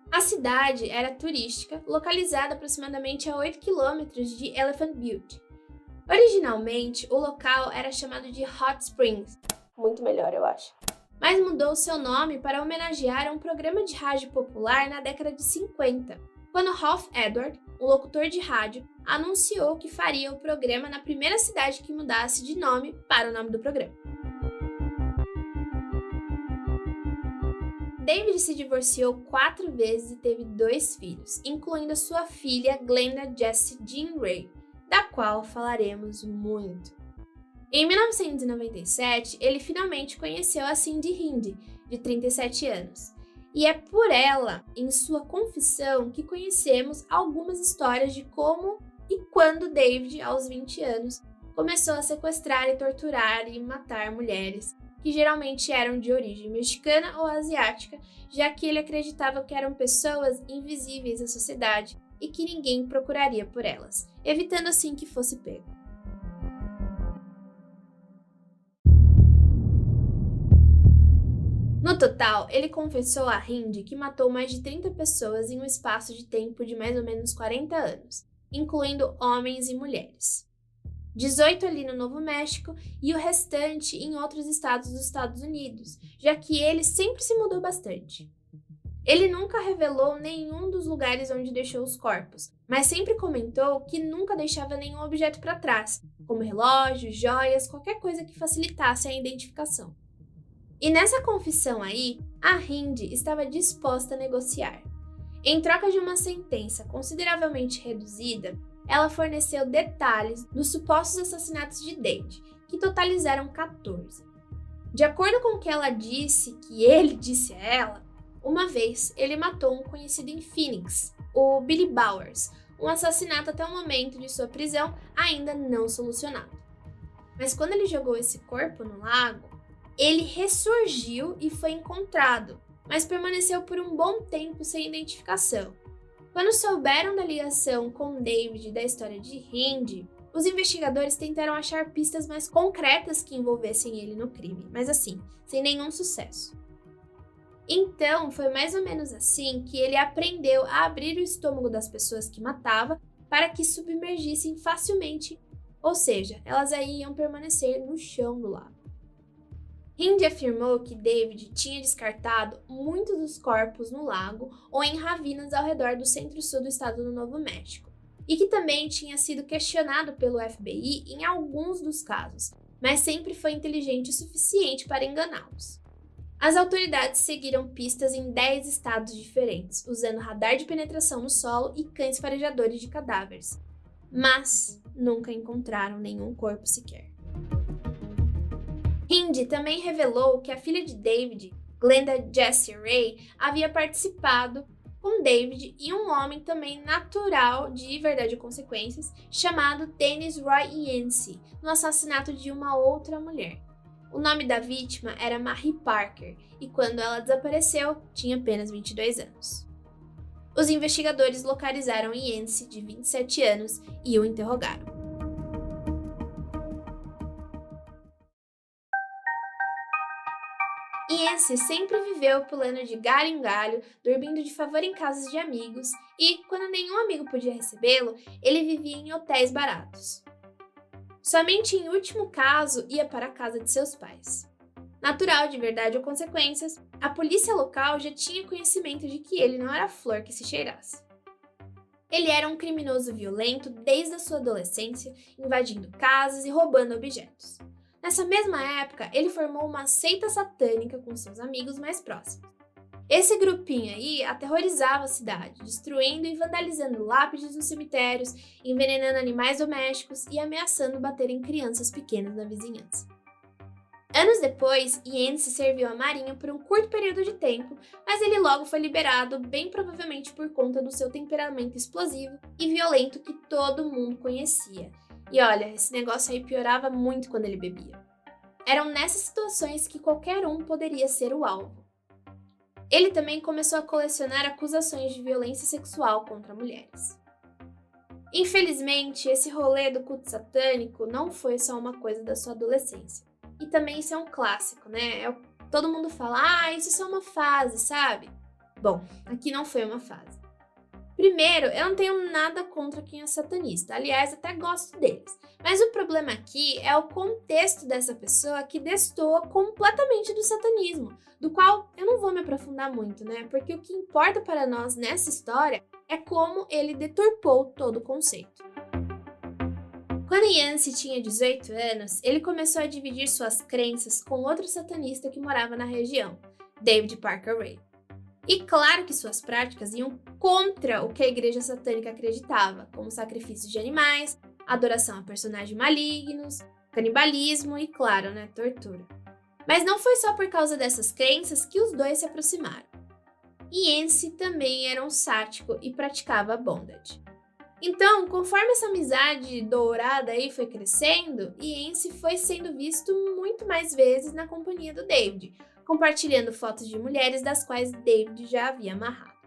A cidade era turística, localizada aproximadamente a 8 km de Elephant Butte. Originalmente, o local era chamado de Hot Springs, muito melhor eu acho, mas mudou seu nome para homenagear a um programa de rádio popular na década de 50, quando Ralph Edward, um locutor de rádio, anunciou que faria o programa na primeira cidade que mudasse de nome para o nome do programa. David se divorciou 4 vezes e teve 2 filhos, incluindo a sua filha Glenda Jessie Jean Ray, da qual falaremos muito. Em 1997, ele finalmente conheceu a Cindy Hindi, de 37 anos, e é por ela, em sua confissão, que conhecemos algumas histórias de como e quando David, aos 20 anos, começou a sequestrar e torturar e matar mulheres, que geralmente eram de origem mexicana ou asiática, já que ele acreditava que eram pessoas invisíveis à sociedade e que ninguém procuraria por elas, evitando assim que fosse pego. No total, ele confessou a Hindi que matou mais de 30 pessoas em um espaço de tempo de mais ou menos 40 anos, incluindo homens e mulheres. 18 ali no Novo México e o restante em outros estados dos Estados Unidos, já que ele sempre se mudou bastante. Ele nunca revelou nenhum dos lugares onde deixou os corpos, mas sempre comentou que nunca deixava nenhum objeto para trás, como relógios, joias, qualquer coisa que facilitasse a identificação. E nessa confissão aí, a Hindy estava disposta a negociar. Em troca de uma sentença consideravelmente reduzida, ela forneceu detalhes dos supostos assassinatos de David, que totalizaram 14. De acordo com o que ela disse, que ele disse a ela, uma vez ele matou um conhecido em Phoenix, o Billy Bowers, um assassinato até o momento de sua prisão ainda não solucionado. Mas quando ele jogou esse corpo no lago, ele ressurgiu e foi encontrado, mas permaneceu por um bom tempo sem identificação. Quando souberam da ligação com David e da história de Hindy, os investigadores tentaram achar pistas mais concretas que envolvessem ele no crime, mas assim, sem nenhum sucesso. Então, foi mais ou menos assim que ele aprendeu a abrir o estômago das pessoas que matava para que submergissem facilmente, ou seja, elas aí iam permanecer no chão do lago. Hindy afirmou que David tinha descartado muitos dos corpos no lago ou em ravinas ao redor do centro-sul do estado do Novo México, e que também tinha sido questionado pelo FBI em alguns dos casos, mas sempre foi inteligente o suficiente para enganá-los. As autoridades seguiram pistas em 10 estados diferentes, usando radar de penetração no solo e cães farejadores de cadáveres, mas nunca encontraram nenhum corpo sequer. Hindy também revelou que a filha de David, Glenda Jessie Ray, havia participado com David e um homem também natural de Verdade e Consequências, chamado Dennis Roy Yancey, no assassinato de uma outra mulher. O nome da vítima era Marie Parker e quando ela desapareceu, tinha apenas 22 anos. Os investigadores localizaram Yancey, de 27 anos, e o interrogaram. Yancey sempre viveu pulando de galho em galho, dormindo de favor em casas de amigos e, quando nenhum amigo podia recebê-lo, ele vivia em hotéis baratos. Somente em último caso ia para a casa de seus pais. Natural de Verdade ou Consequências, a polícia local já tinha conhecimento de que ele não era flor que se cheirasse. Ele era um criminoso violento desde a sua adolescência, invadindo casas e roubando objetos. Nessa mesma época, ele formou uma seita satânica com seus amigos mais próximos. Esse grupinho aí aterrorizava a cidade, destruindo e vandalizando lápides nos cemitérios, envenenando animais domésticos e ameaçando bater em crianças pequenas na vizinhança. Anos depois, Yancey serviu à Marinha por um curto período de tempo, mas ele logo foi liberado, bem provavelmente por conta do seu temperamento explosivo e violento que todo mundo conhecia. E olha, esse negócio aí piorava muito quando ele bebia. Eram nessas situações que qualquer um poderia ser o alvo. Ele também começou a colecionar acusações de violência sexual contra mulheres. Infelizmente, esse rolê do culto satânico não foi só uma coisa da sua adolescência. E também isso é um clássico, né? Todo mundo fala, isso é só uma fase, sabe? Bom, aqui não foi uma fase. Primeiro, eu não tenho nada contra quem é satanista, aliás, até gosto deles. Mas o problema aqui é o contexto dessa pessoa que destoa completamente do satanismo, do qual eu não vou me aprofundar muito, né? Porque o que importa para nós nessa história é como ele deturpou todo o conceito. Quando Yancey tinha 18 anos, ele começou a dividir suas crenças com outro satanista que morava na região, David Parker Ray. E claro que suas práticas iam contra o que a igreja satânica acreditava, como sacrifício de animais, adoração a personagens malignos, canibalismo e, claro, tortura. Mas não foi só por causa dessas crenças que os dois se aproximaram. Yancey também era um sádico e praticava a bondage. Então, conforme essa amizade dourada aí foi crescendo, Yancey foi sendo visto muito mais vezes na companhia do David, compartilhando fotos de mulheres das quais David já havia amarrado.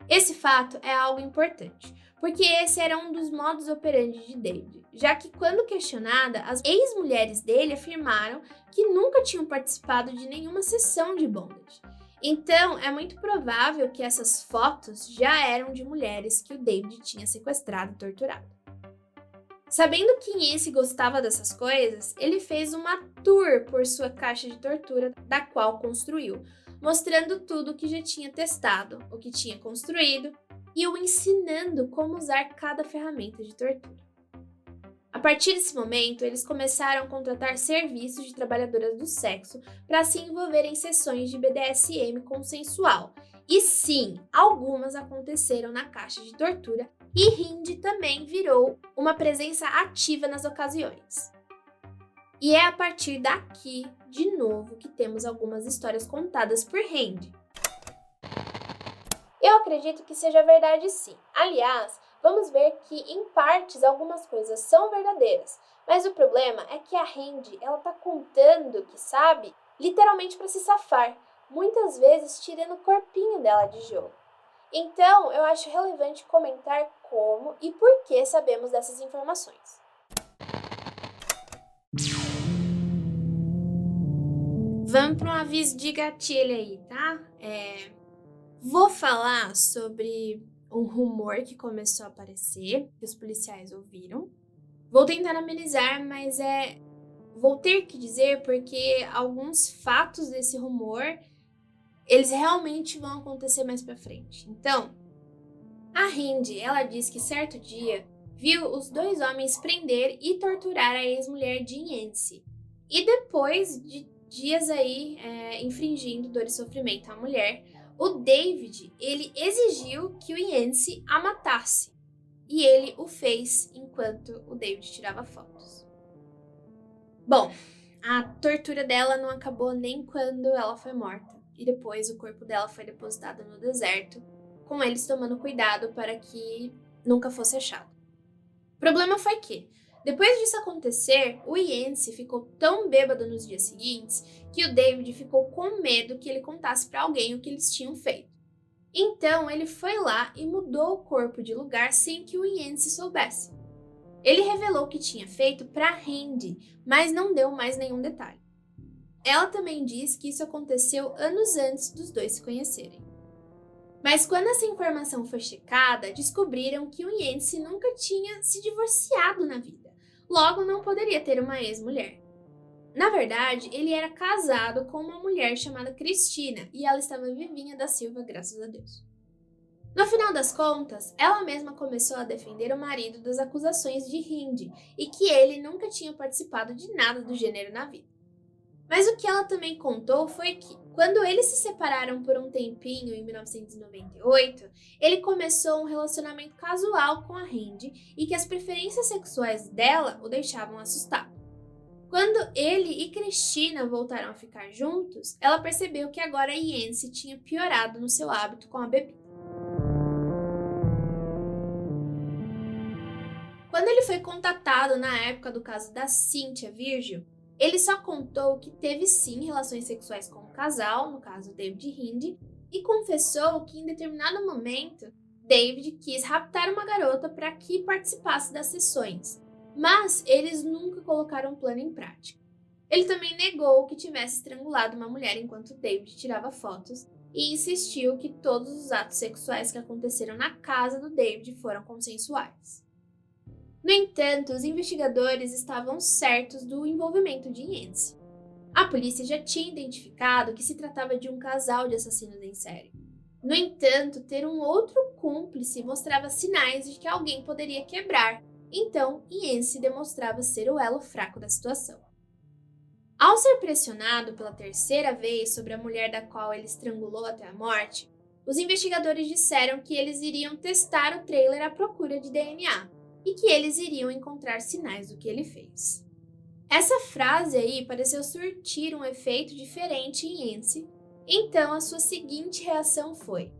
Esse fato é algo importante, porque esse era um dos modus operandi de David, já que quando questionada, as ex-mulheres dele afirmaram que nunca tinham participado de nenhuma sessão de bondage. Então, é muito provável que essas fotos já eram de mulheres que o David tinha sequestrado e torturado. Sabendo que Yancey gostava dessas coisas, ele fez uma tour por sua caixa de tortura, da qual construiu, mostrando tudo o que já tinha testado, o que tinha construído e o ensinando como usar cada ferramenta de tortura. A partir desse momento, eles começaram a contratar serviços de trabalhadoras do sexo para se envolver em sessões de BDSM consensual. E sim, algumas aconteceram na caixa de tortura e Hindi também virou uma presença ativa nas ocasiões. E é a partir daqui, de novo, que temos algumas histórias contadas por Hindi. Eu acredito que seja verdade sim. Aliás, vamos ver que em partes algumas coisas são verdadeiras, mas o problema é que a Hindi, ela tá contando o que sabe, literalmente para se safar, muitas vezes tirando o corpinho dela de jogo. Então, eu acho relevante comentar como e por que sabemos dessas informações. Vamos para um aviso de gatilho aí, tá? Vou falar sobre um rumor que começou a aparecer, que os policiais ouviram. Vou tentar amenizar, mas vou ter que dizer porque alguns fatos desse rumor, eles realmente vão acontecer mais pra frente. Então, a Hindi, ela diz que certo dia viu os dois homens prender e torturar a ex-mulher de Yancey. E depois de dias aí infringindo dor e sofrimento à mulher, o David, ele exigiu que o Yancey a matasse. E ele o fez enquanto o David tirava fotos. Bom, a tortura dela não acabou nem quando ela foi morta. E depois o corpo dela foi depositado no deserto, com eles tomando cuidado para que nunca fosse achado. O problema foi que, depois disso acontecer, o Yancey ficou tão bêbado nos dias seguintes que o David ficou com medo que ele contasse para alguém o que eles tinham feito. Então ele foi lá e mudou o corpo de lugar sem que o Yancey soubesse. Ele revelou o que tinha feito para Hindi, mas não deu mais nenhum detalhe. Ela também diz que isso aconteceu anos antes dos dois se conhecerem. Mas quando essa informação foi checada, descobriram que o Yancey nunca tinha se divorciado na vida. Logo, não poderia ter uma ex-mulher. Na verdade, ele era casado com uma mulher chamada Cristina e ela estava vivinha da Silva, graças a Deus. No final das contas, ela mesma começou a defender o marido das acusações de Hindi e que ele nunca tinha participado de nada do gênero na vida. Mas o que ela também contou foi que, quando eles se separaram por um tempinho em 1998, ele começou um relacionamento casual com a Hindi e que as preferências sexuais dela o deixavam assustado. Quando ele e Cristina voltaram a ficar juntos, ela percebeu que agora Yancey tinha piorado no seu hábito com a bebida. Quando ele foi contatado na época do caso da Cynthia Virgil, ele só contou que teve sim relações sexuais com o casal, no caso David e Hindi, e confessou que em determinado momento David quis raptar uma garota para que participasse das sessões, mas eles nunca colocaram um plano em prática. Ele também negou que tivesse estrangulado uma mulher enquanto David tirava fotos e insistiu que todos os atos sexuais que aconteceram na casa do David foram consensuais. No entanto, os investigadores estavam certos do envolvimento de Yancey. A polícia já tinha identificado que se tratava de um casal de assassinos em série. No entanto, ter um outro cúmplice mostrava sinais de que alguém poderia quebrar, então Yancey demonstrava ser o elo fraco da situação. Ao ser pressionado pela terceira vez sobre a mulher da qual ele estrangulou até a morte, os investigadores disseram que eles iriam testar o trailer à procura de DNA, e que eles iriam encontrar sinais do que ele fez. Essa frase aí pareceu surtir um efeito diferente em Yancey, então a sua seguinte reação foi: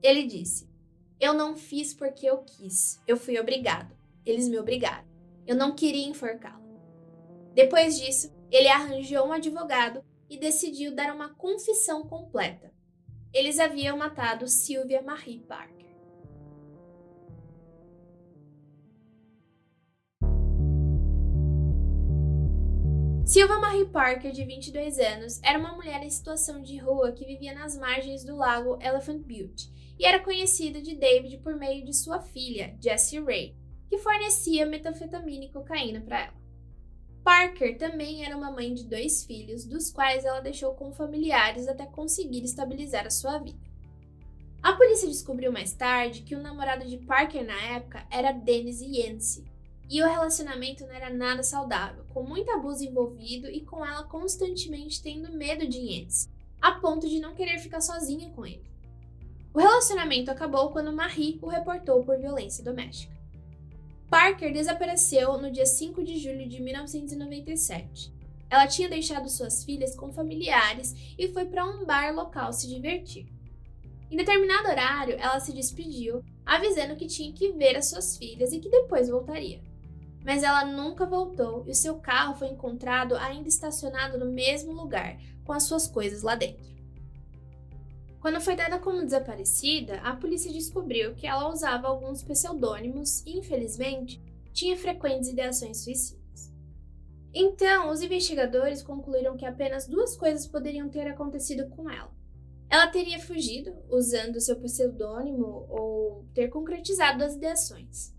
ele disse, "Eu não fiz porque eu quis, eu fui obrigado, eles me obrigaram, eu não queria enforcá-la." Depois disso, ele arranjou um advogado e decidiu dar uma confissão completa. Eles haviam matado Sylvia Marie Parker. Sylvia Marie Parker, de 22 anos, era uma mulher em situação de rua que vivia nas margens do lago Elephant Butte e era conhecida de David por meio de sua filha, Jessie Ray. que fornecia metanfetamina e cocaína para ela. Parker também era uma mãe de 2 filhos, dos quais ela deixou com familiares até conseguir estabilizar a sua vida. A polícia descobriu mais tarde que o namorado de Parker na época era Dennis Yancey, e o relacionamento não era nada saudável, com muito abuso envolvido e com ela constantemente tendo medo de Yancey, a ponto de não querer ficar sozinha com ele. O relacionamento acabou quando Marie o reportou por violência doméstica. Parker desapareceu no dia 5 de julho de 1997. Ela tinha deixado suas filhas com familiares e foi para um bar local se divertir. Em determinado horário, ela se despediu, avisando que tinha que ver as suas filhas e que depois voltaria. Mas ela nunca voltou e o seu carro foi encontrado ainda estacionado no mesmo lugar, com as suas coisas lá dentro. Quando foi dada como desaparecida, a polícia descobriu que ela usava alguns pseudônimos e, infelizmente, tinha frequentes ideações suicidas. Então, os investigadores concluíram que apenas 2 coisas poderiam ter acontecido com ela. Ela teria fugido, usando seu pseudônimo, ou ter concretizado as ideações.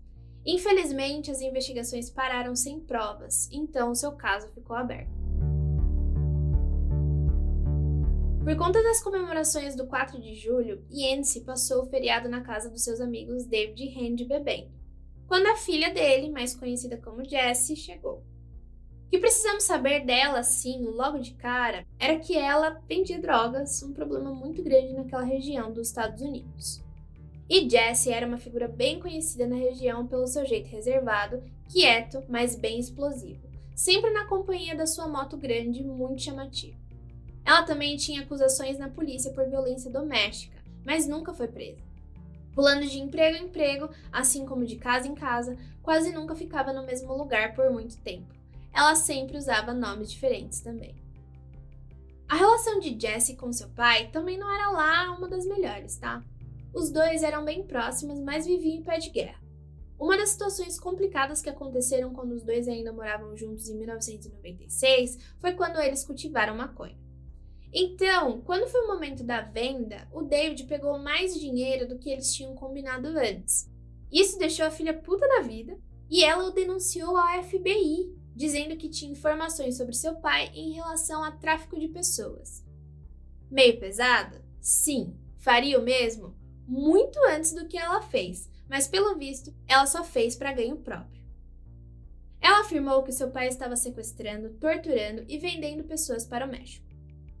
Infelizmente, as investigações pararam sem provas, então seu caso ficou aberto. Por conta das comemorações do 4 de julho, Yancey passou o feriado na casa dos seus amigos David e Randy bebendo, quando a filha dele, mais conhecida como Jessie, chegou. O que precisamos saber dela, sim, logo de cara, era que ela vendia drogas, um problema muito grande naquela região dos Estados Unidos. E Jessie era uma figura bem conhecida na região pelo seu jeito reservado, quieto, mas bem explosivo, sempre na companhia da sua moto grande muito chamativa. Ela também tinha acusações na polícia por violência doméstica, mas nunca foi presa. Pulando de emprego em emprego, assim como de casa em casa, quase nunca ficava no mesmo lugar por muito tempo. Ela sempre usava nomes diferentes também. A relação de Jessie com seu pai também não era lá uma das melhores, tá? Os dois eram bem próximos, mas viviam em pé de guerra. Uma das situações complicadas que aconteceram quando os dois ainda moravam juntos em 1996 foi quando eles cultivaram maconha. Então, quando foi o momento da venda, o David pegou mais dinheiro do que eles tinham combinado antes. Isso deixou a filha puta da vida e ela o denunciou ao FBI, dizendo que tinha informações sobre seu pai em relação a tráfico de pessoas. Meio pesado? Sim. Faria o mesmo? Muito antes do que ela fez, mas pelo visto, ela só fez para ganho próprio. Ela afirmou que seu pai estava sequestrando, torturando e vendendo pessoas para o México.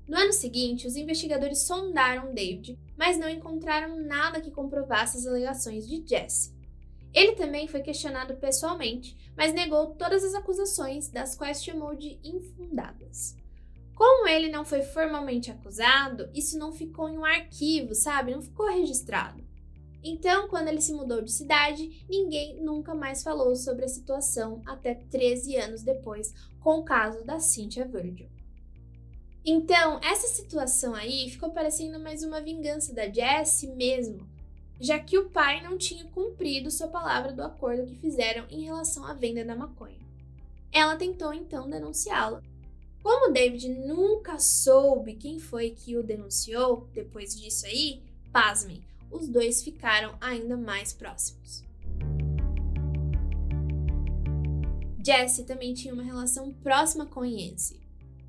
No ano seguinte, os investigadores sondaram David, mas não encontraram nada que comprovasse as alegações de Jessie. Ele também foi questionado pessoalmente, mas negou todas as acusações, das quais chamou de infundadas. Como ele não foi formalmente acusado, isso não ficou em um arquivo, sabe? Não ficou registrado. Então, quando ele se mudou de cidade, ninguém nunca mais falou sobre a situação até 13 anos depois, com o caso da Cynthia Virgil. Então, essa situação aí ficou parecendo mais uma vingança da Jessie mesmo, já que o pai não tinha cumprido sua palavra do acordo que fizeram em relação à venda da maconha. Ela tentou então denunciá-la. Como David nunca soube quem foi que o denunciou depois disso aí, pasmem, os dois ficaram ainda mais próximos. Jessie também tinha uma relação próxima com Yancey.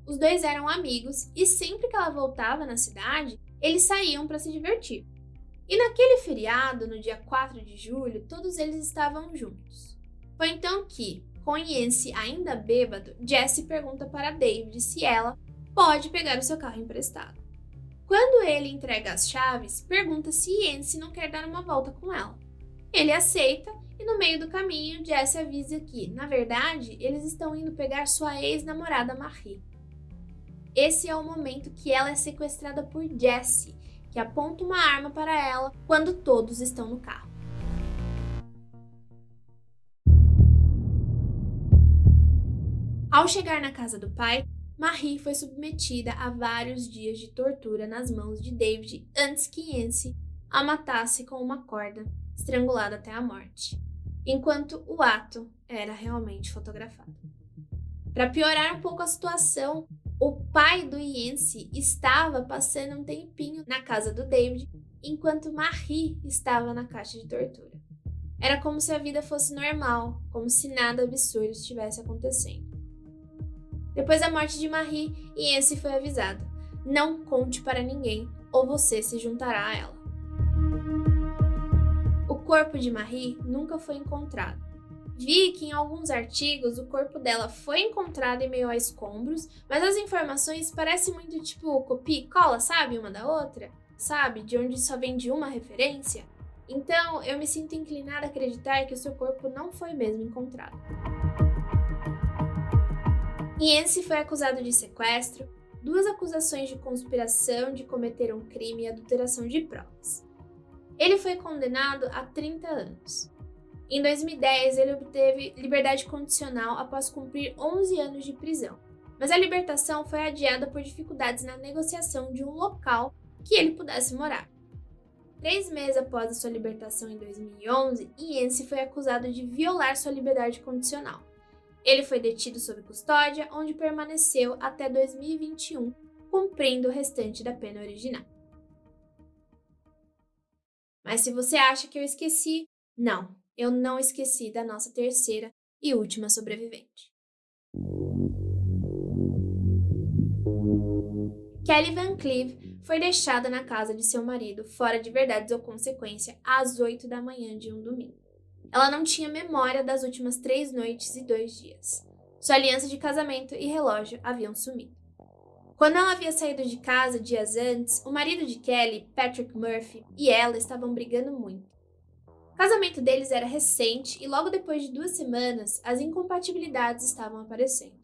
Os dois eram amigos e sempre que ela voltava na cidade, eles saíam para se divertir. E naquele feriado, no dia 4 de julho, todos eles estavam juntos. Foi então que, com Yancey ainda bêbado, Jessie pergunta para David se ela pode pegar o seu carro emprestado. Quando ele entrega as chaves, pergunta se Yancey não quer dar uma volta com ela. Ele aceita e no meio do caminho, Jessie avisa que, na verdade, eles estão indo pegar sua ex-namorada Marie. Esse é o momento que ela é sequestrada por Jessie, que aponta uma arma para ela quando todos estão no carro. Ao chegar na casa do pai, Marie foi submetida a vários dias de tortura nas mãos de David antes que Yancey a matasse com uma corda, estrangulada até a morte, enquanto o ato era realmente fotografado. Para piorar um pouco a situação, o pai do Yancey estava passando um tempinho na casa do David, enquanto Marie estava na caixa de tortura. Era como se a vida fosse normal, como se nada absurdo estivesse acontecendo. Depois da morte de Marie, Yancy foi avisada: não conte para ninguém ou você se juntará a ela. O corpo de Marie nunca foi encontrado. Vi que em alguns artigos o corpo dela foi encontrado em meio a escombros, mas as informações parecem muito tipo copia e cola, sabe? Uma da outra, sabe? De onde só vem de uma referência. Então, eu me sinto inclinada a acreditar que o seu corpo não foi mesmo encontrado. Yancy foi acusado de sequestro, 2 acusações de conspiração de cometer um crime e adulteração de provas. Ele foi condenado a 30 anos. Em 2010, ele obteve liberdade condicional após cumprir 11 anos de prisão, mas a libertação foi adiada por dificuldades na negociação de um local que ele pudesse morar. 3 meses após a sua libertação em 2011, Yancy foi acusado de violar sua liberdade condicional. Ele foi detido sob custódia, onde permaneceu até 2021, cumprindo o restante da pena original. Mas se você acha que eu esqueci, não, eu não esqueci da nossa terceira e última sobrevivente. Kelly Van Cleave foi deixada na casa de seu marido, fora de verdades ou consequência, às 8 da manhã de um domingo. Ela não tinha memória das últimas 3 noites e 2 dias. Sua aliança de casamento e relógio haviam sumido. Quando ela havia saído de casa dias antes, o marido de Kelly, Patrick Murphy, e ela estavam brigando muito. O casamento deles era recente e logo depois de 2 semanas, as incompatibilidades estavam aparecendo.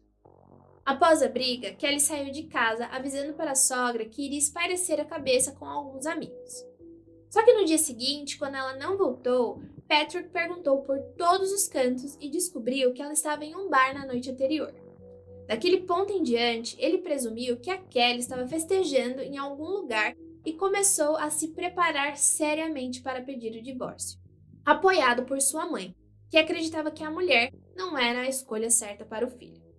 Após a briga, Kelly saiu de casa avisando para a sogra que iria espairecer a cabeça com alguns amigos. Só que no dia seguinte, quando ela não voltou, Patrick perguntou por todos os cantos e descobriu que ela estava em um bar na noite anterior. Daquele ponto em diante, ele presumiu que a Kelly estava festejando em algum lugar e começou a se preparar seriamente para pedir o divórcio, apoiado por sua mãe, que acreditava que a mulher não era a escolha certa para o filho.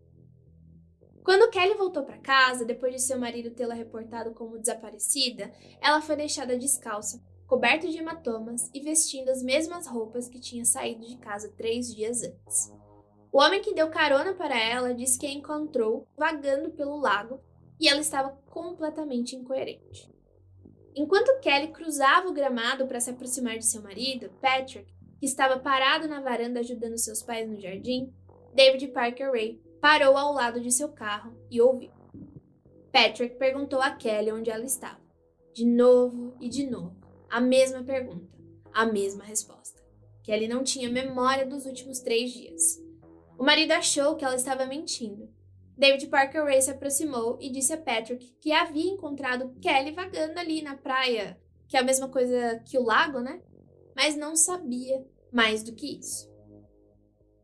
Quando Kelly voltou para casa, depois de seu marido tê-la reportado como desaparecida, ela foi deixada descalça, coberta de hematomas e vestindo as mesmas roupas que tinha saído de casa 3 dias antes. O homem que deu carona para ela disse que a encontrou vagando pelo lago e ela estava completamente incoerente. Enquanto Kelly cruzava o gramado para se aproximar de seu marido, Patrick, que estava parado na varanda ajudando seus pais no jardim, David Parker Ray parou ao lado de seu carro e ouviu. Patrick perguntou a Kelly onde ela estava. De novo e de novo. A mesma pergunta, a mesma resposta. Kelly não tinha memória dos últimos 3 dias. O marido achou que ela estava mentindo. David Parker Ray se aproximou e disse a Patrick que havia encontrado Kelly vagando ali na praia, que é a mesma coisa que o lago, né? Mas não sabia mais do que isso.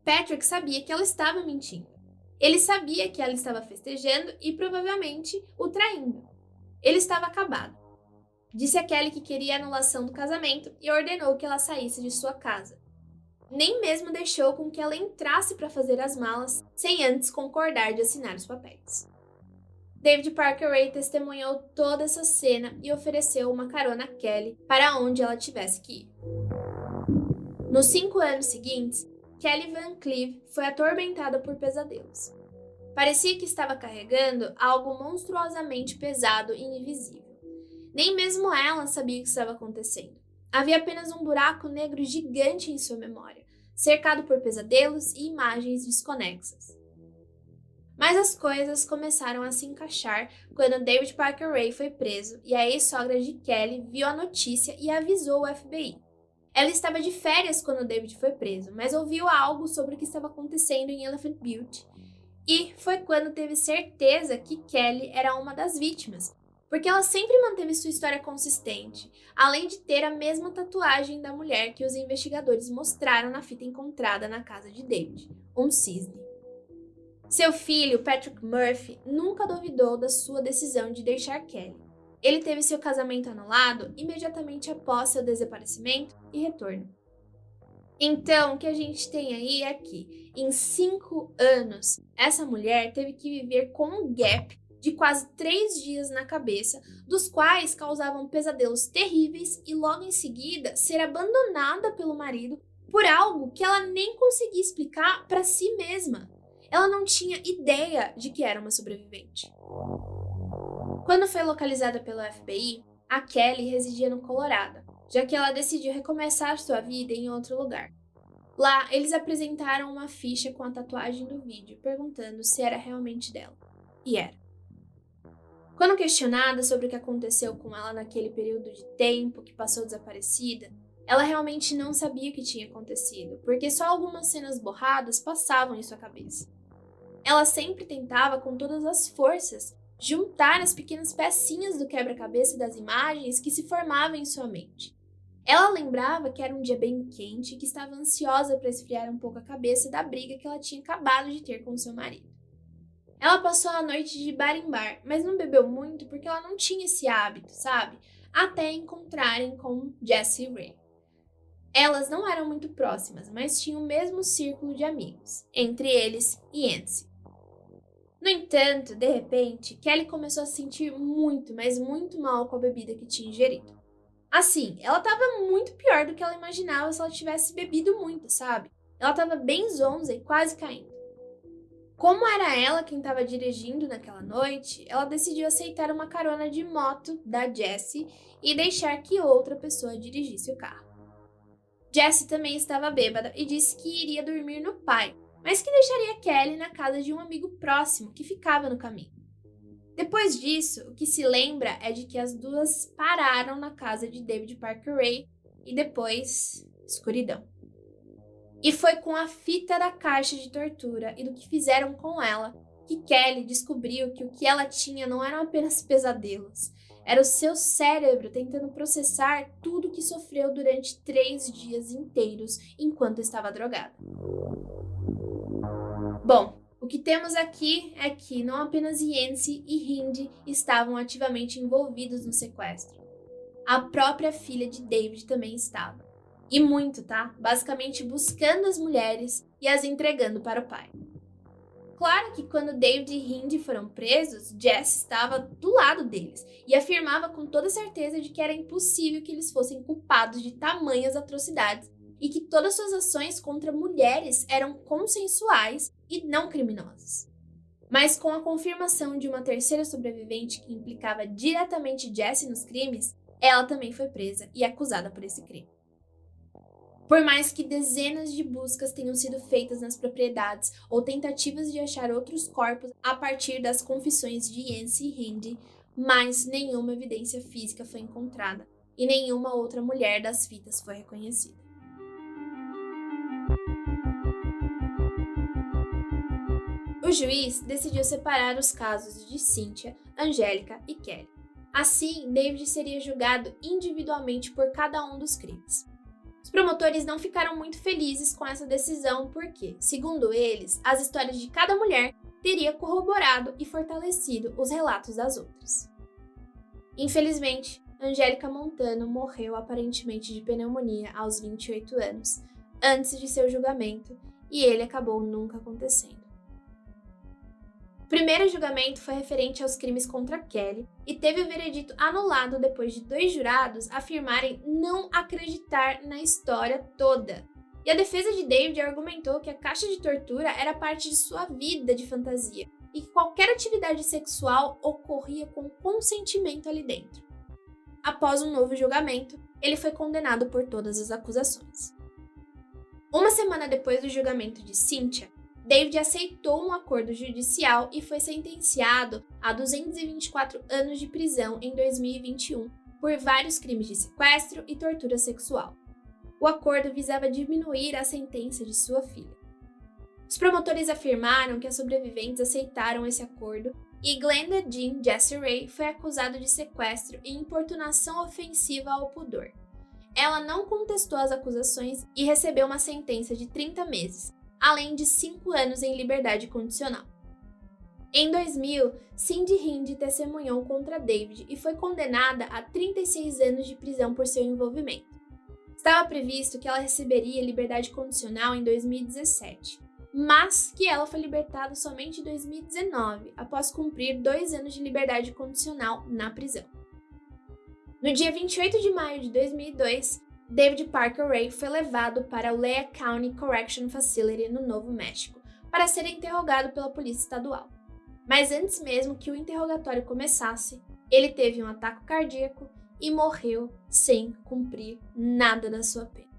Patrick sabia que ela estava mentindo. Ele sabia que ela estava festejando e provavelmente o traindo. Ele estava acabado. Disse a Kelly que queria a anulação do casamento e ordenou que ela saísse de sua casa. Nem mesmo deixou com que ela entrasse para fazer as malas, sem antes concordar de assinar os papéis. David Parker Ray testemunhou toda essa cena e ofereceu uma carona a Kelly para onde ela tivesse que ir. Nos 5 anos seguintes, Kelly Van Cleave foi atormentada por pesadelos. Parecia que estava carregando algo monstruosamente pesado e invisível. Nem mesmo ela sabia o que estava acontecendo. Havia apenas um buraco negro gigante em sua memória, cercado por pesadelos e imagens desconexas. Mas as coisas começaram a se encaixar quando David Parker Ray foi preso e a ex-sogra de Kelly viu a notícia e avisou o FBI. Ela estava de férias quando David foi preso, mas ouviu algo sobre o que estava acontecendo em Elephant Butte. E foi quando teve certeza que Kelly era uma das vítimas, porque ela sempre manteve sua história consistente, além de ter a mesma tatuagem da mulher que os investigadores mostraram na fita encontrada na casa de David, um cisne. Seu filho, Patrick Murphy, nunca duvidou da sua decisão de deixar Kelly. Ele teve seu casamento anulado imediatamente após seu desaparecimento e retorno. Então, o que a gente tem aí é que, em 5 anos, essa mulher teve que viver com um gap de quase 3 dias na cabeça, dos quais causavam pesadelos terríveis e logo em seguida ser abandonada pelo marido por algo que ela nem conseguia explicar para si mesma. Ela não tinha ideia de que era uma sobrevivente. Quando foi localizada pelo FBI, a Kelly residia no Colorado, já que ela decidiu recomeçar sua vida em outro lugar. Lá, eles apresentaram uma ficha com a tatuagem do vídeo, perguntando se era realmente dela. E era. Quando questionada sobre o que aconteceu com ela naquele período de tempo que passou desaparecida, ela realmente não sabia o que tinha acontecido, porque só algumas cenas borradas passavam em sua cabeça. Ela sempre tentava, com todas as forças, juntar as pequenas pecinhas do quebra-cabeça das imagens que se formavam em sua mente. Ela lembrava que era um dia bem quente e que estava ansiosa para esfriar um pouco a cabeça da briga que ela tinha acabado de ter com seu marido. Ela passou a noite de bar em bar, mas não bebeu muito porque ela não tinha esse hábito, sabe? Até encontrarem com Jessie Ray. Elas não eram muito próximas, mas tinham o mesmo círculo de amigos, entre eles e Yancy. No entanto, de repente, Kelly começou a se sentir muito, mas muito mal com a bebida que tinha ingerido. Assim, ela estava muito pior do que ela imaginava se ela tivesse bebido muito, sabe? Ela estava bem zonza e quase caindo. Como era ela quem estava dirigindo naquela noite, ela decidiu aceitar uma carona de moto da Jessie e deixar que outra pessoa dirigisse o carro. Jessie também estava bêbada e disse que iria dormir no pai, mas que deixaria Kelly na casa de um amigo próximo que ficava no caminho. Depois disso, o que se lembra é de que as duas pararam na casa de David Parker Ray e depois, escuridão. E foi com a fita da caixa de tortura e do que fizeram com ela que Kelly descobriu que o que ela tinha não eram apenas pesadelos, era o seu cérebro tentando processar tudo que sofreu durante 3 dias inteiros enquanto estava drogada. Bom, o que temos aqui é que não apenas Yancy e Hindi estavam ativamente envolvidos no sequestro. A própria filha de David também estava. E muito, tá? Basicamente buscando as mulheres e as entregando para o pai. Claro que quando David e Hindi foram presos, Jess estava do lado deles e afirmava com toda certeza de que era impossível que eles fossem culpados de tamanhas atrocidades e que todas suas ações contra mulheres eram consensuais e não criminosas. Mas com a confirmação de uma terceira sobrevivente que implicava diretamente Jessie nos crimes, ela também foi presa e acusada por esse crime. Por mais que dezenas de buscas tenham sido feitas nas propriedades ou tentativas de achar outros corpos a partir das confissões de Yancy e Hindi, mas nenhuma evidência física foi encontrada e nenhuma outra mulher das fitas foi reconhecida. O juiz decidiu separar os casos de Cynthia, Angélica e Kelly. Assim, David seria julgado individualmente por cada um dos crimes. Os promotores não ficaram muito felizes com essa decisão porque, segundo eles, as histórias de cada mulher teria corroborado e fortalecido os relatos das outras. Infelizmente, Angélica Montano morreu aparentemente de pneumonia aos 28 anos, antes de seu julgamento, e ele acabou nunca acontecendo. O primeiro julgamento foi referente aos crimes contra Kelly e teve o veredito anulado depois de 2 jurados afirmarem não acreditar na história toda. E a defesa de David argumentou que a caixa de tortura era parte de sua vida de fantasia e que qualquer atividade sexual ocorria com consentimento ali dentro. Após um novo julgamento, ele foi condenado por todas as acusações. Uma semana depois do julgamento de Cynthia, David aceitou um acordo judicial e foi sentenciado a 224 anos de prisão em 2021 por vários crimes de sequestro e tortura sexual. O acordo visava diminuir a sentença de sua filha. Os promotores afirmaram que as sobreviventes aceitaram esse acordo e Glenda Jean Jessie Ray foi acusada de sequestro e importunação ofensiva ao pudor. Ela não contestou as acusações e recebeu uma sentença de 30 meses, além de 5 anos em liberdade condicional. Em 2000, Cindy Hindi testemunhou contra David e foi condenada a 36 anos de prisão por seu envolvimento. Estava previsto que ela receberia liberdade condicional em 2017, mas que ela foi libertada somente em 2019, após cumprir 2 anos de liberdade condicional na prisão. No dia 28 de maio de 2002, David Parker Ray foi levado para o Lea County Correction Facility no Novo México para ser interrogado pela polícia estadual. Mas antes mesmo que o interrogatório começasse, ele teve um ataque cardíaco e morreu sem cumprir nada da sua pena,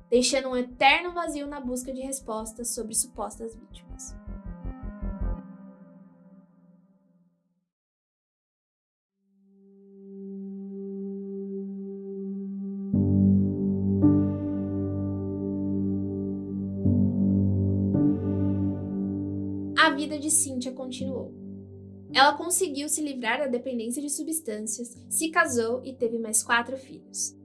deixando um eterno vazio na busca de respostas sobre supostas vítimas. A vida de Cynthia continuou. Ela conseguiu se livrar da dependência de substâncias, se casou e teve mais 4 filhos.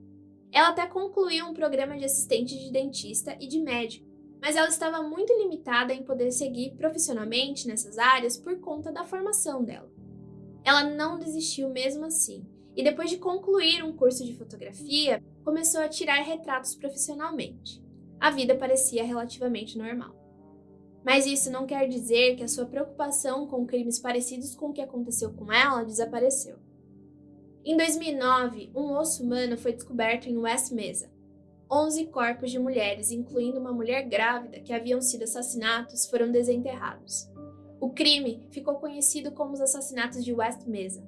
Ela até concluiu um programa de assistente de dentista e de médico, mas ela estava muito limitada em poder seguir profissionalmente nessas áreas por conta da formação dela. Ela não desistiu mesmo assim, e depois de concluir um curso de fotografia, começou a tirar retratos profissionalmente. A vida parecia relativamente normal. Mas isso não quer dizer que a sua preocupação com crimes parecidos com o que aconteceu com ela desapareceu. Em 2009, um osso humano foi descoberto em West Mesa. 11 corpos de mulheres, incluindo uma mulher grávida que haviam sido assassinados, foram desenterrados. O crime ficou conhecido como os assassinatos de West Mesa.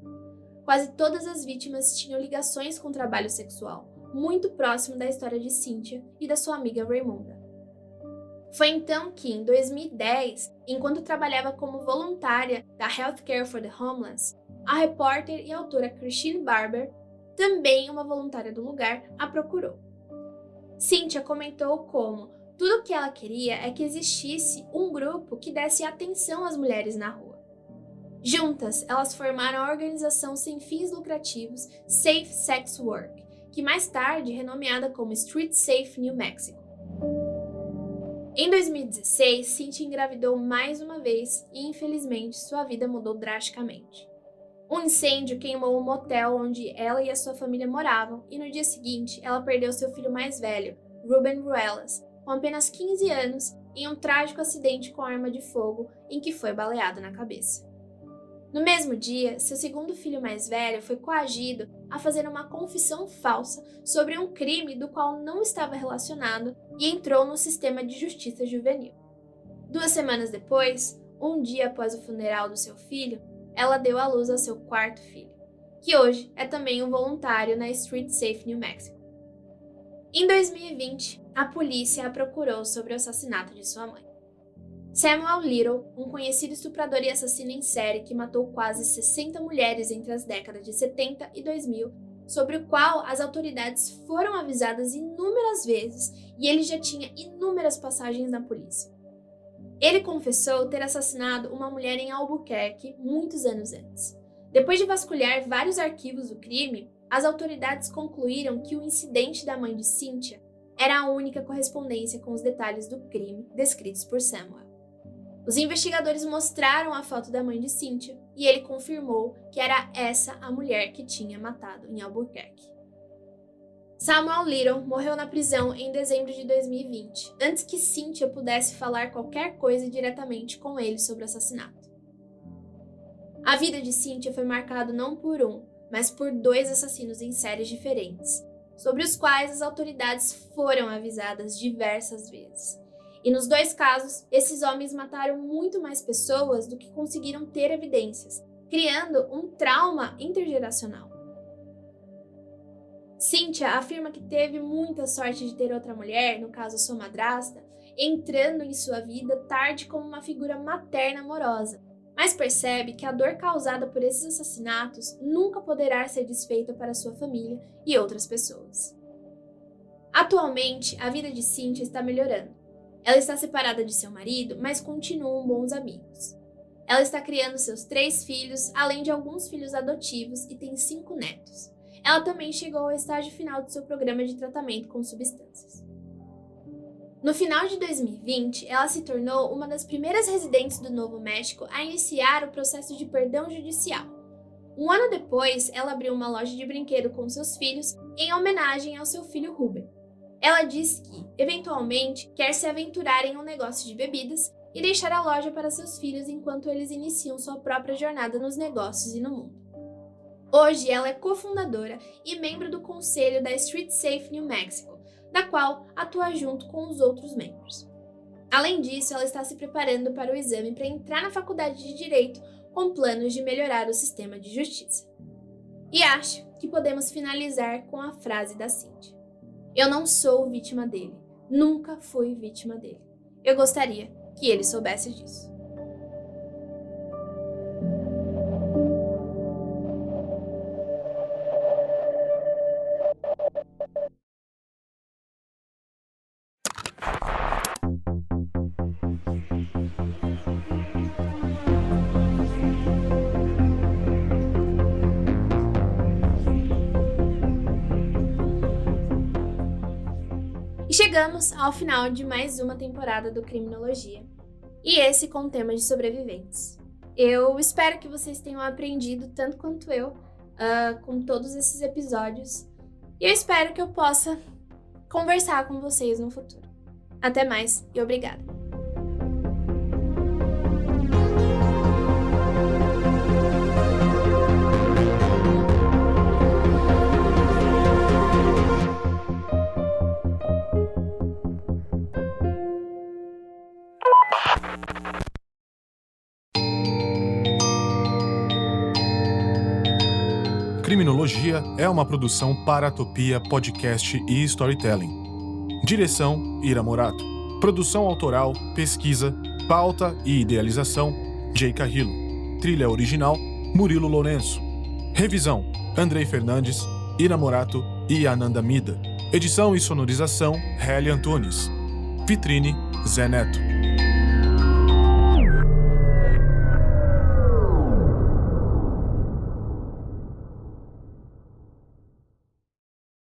Quase todas as vítimas tinham ligações com o trabalho sexual, muito próximo da história de Cynthia e da sua amiga Raymunda. Foi então que, em 2010, enquanto trabalhava como voluntária da Healthcare for the Homeless, a repórter e autora Christine Barber, também uma voluntária do lugar, a procurou. Cynthia comentou como tudo o que ela queria é que existisse um grupo que desse atenção às mulheres na rua. Juntas, elas formaram a organização sem fins lucrativos Safe Sex Work, que mais tarde renomeada como Street Safe New Mexico. Em 2016, Cynthia engravidou mais uma vez e, infelizmente, sua vida mudou drasticamente. Um incêndio queimou o motel onde ela e a sua família moravam e, no dia seguinte, ela perdeu seu filho mais velho, Ruben Ruelas, com apenas 15 anos, em um trágico acidente com arma de fogo em que foi baleado na cabeça. No mesmo dia, seu segundo filho mais velho foi coagido a fazer uma confissão falsa sobre um crime do qual não estava relacionado e entrou no sistema de justiça juvenil. 2 semanas depois, um dia após o funeral do seu filho, ela deu à luz ao seu 4º filho, que hoje é também um voluntário na Street Safe New Mexico. Em 2020, a polícia a procurou sobre o assassinato de sua mãe. Samuel Little, um conhecido estuprador e assassino em série que matou quase 60 mulheres entre as décadas de 70 e 2000, sobre o qual as autoridades foram avisadas inúmeras vezes e ele já tinha inúmeras passagens na polícia. Ele confessou ter assassinado uma mulher em Albuquerque muitos anos antes. Depois de vasculhar vários arquivos do crime, as autoridades concluíram que o incidente da mãe de Cynthia era a única correspondência com os detalhes do crime descritos por Samuel. Os investigadores mostraram a foto da mãe de Cynthia e ele confirmou que era essa a mulher que tinha matado em Albuquerque. Samuel Little morreu na prisão em dezembro de 2020, antes que Cynthia pudesse falar qualquer coisa diretamente com ele sobre o assassinato. A vida de Cynthia foi marcada não por um, mas por 2 assassinos em séries diferentes, sobre os quais as autoridades foram avisadas diversas vezes. E nos 2 casos, esses homens mataram muito mais pessoas do que conseguiram ter evidências, criando um trauma intergeracional. Cynthia afirma que teve muita sorte de ter outra mulher, no caso sua madrasta, entrando em sua vida tarde como uma figura materna amorosa, mas percebe que a dor causada por esses assassinatos nunca poderá ser desfeita para sua família e outras pessoas. Atualmente, a vida de Cynthia está melhorando. Ela está separada de seu marido, mas continuam bons amigos. Ela está criando seus 3 filhos, além de alguns filhos adotivos, e tem 5 netos. Ela também chegou ao estágio final do seu programa de tratamento com substâncias. No final de 2020, ela se tornou uma das primeiras residentes do Novo México a iniciar o processo de perdão judicial. Um ano depois, ela abriu uma loja de brinquedo com seus filhos em homenagem ao seu filho Ruben. Ela diz que, eventualmente, quer se aventurar em um negócio de bebidas e deixar a loja para seus filhos enquanto eles iniciam sua própria jornada nos negócios e no mundo. Hoje, ela é cofundadora e membro do conselho da Street Safe New Mexico, da qual atua junto com os outros membros. Além disso, ela está se preparando para o exame para entrar na faculdade de Direito com planos de melhorar o sistema de justiça. E acho que podemos finalizar com a frase da Cíntia. Eu não sou vítima dele. Nunca fui vítima dele. Eu gostaria que ele soubesse disso. E chegamos ao final de mais uma temporada do Criminologia, e esse com o tema de sobreviventes. Eu espero que vocês tenham aprendido tanto quanto eu com todos esses episódios, e eu espero que eu possa conversar com vocês no futuro. Até mais e obrigada! Criminologia é uma produção Paratopia Podcast e Storytelling. Direção, Ira Morato. Produção autoral, pesquisa, pauta e idealização, Jay Carrillo. Trilha original, Murilo Lourenço. Revisão, Andrei Fernandes, Ira Morato e Ananda Mida. Edição e sonorização, Heli Antunes. Vitrine, Zé Neto.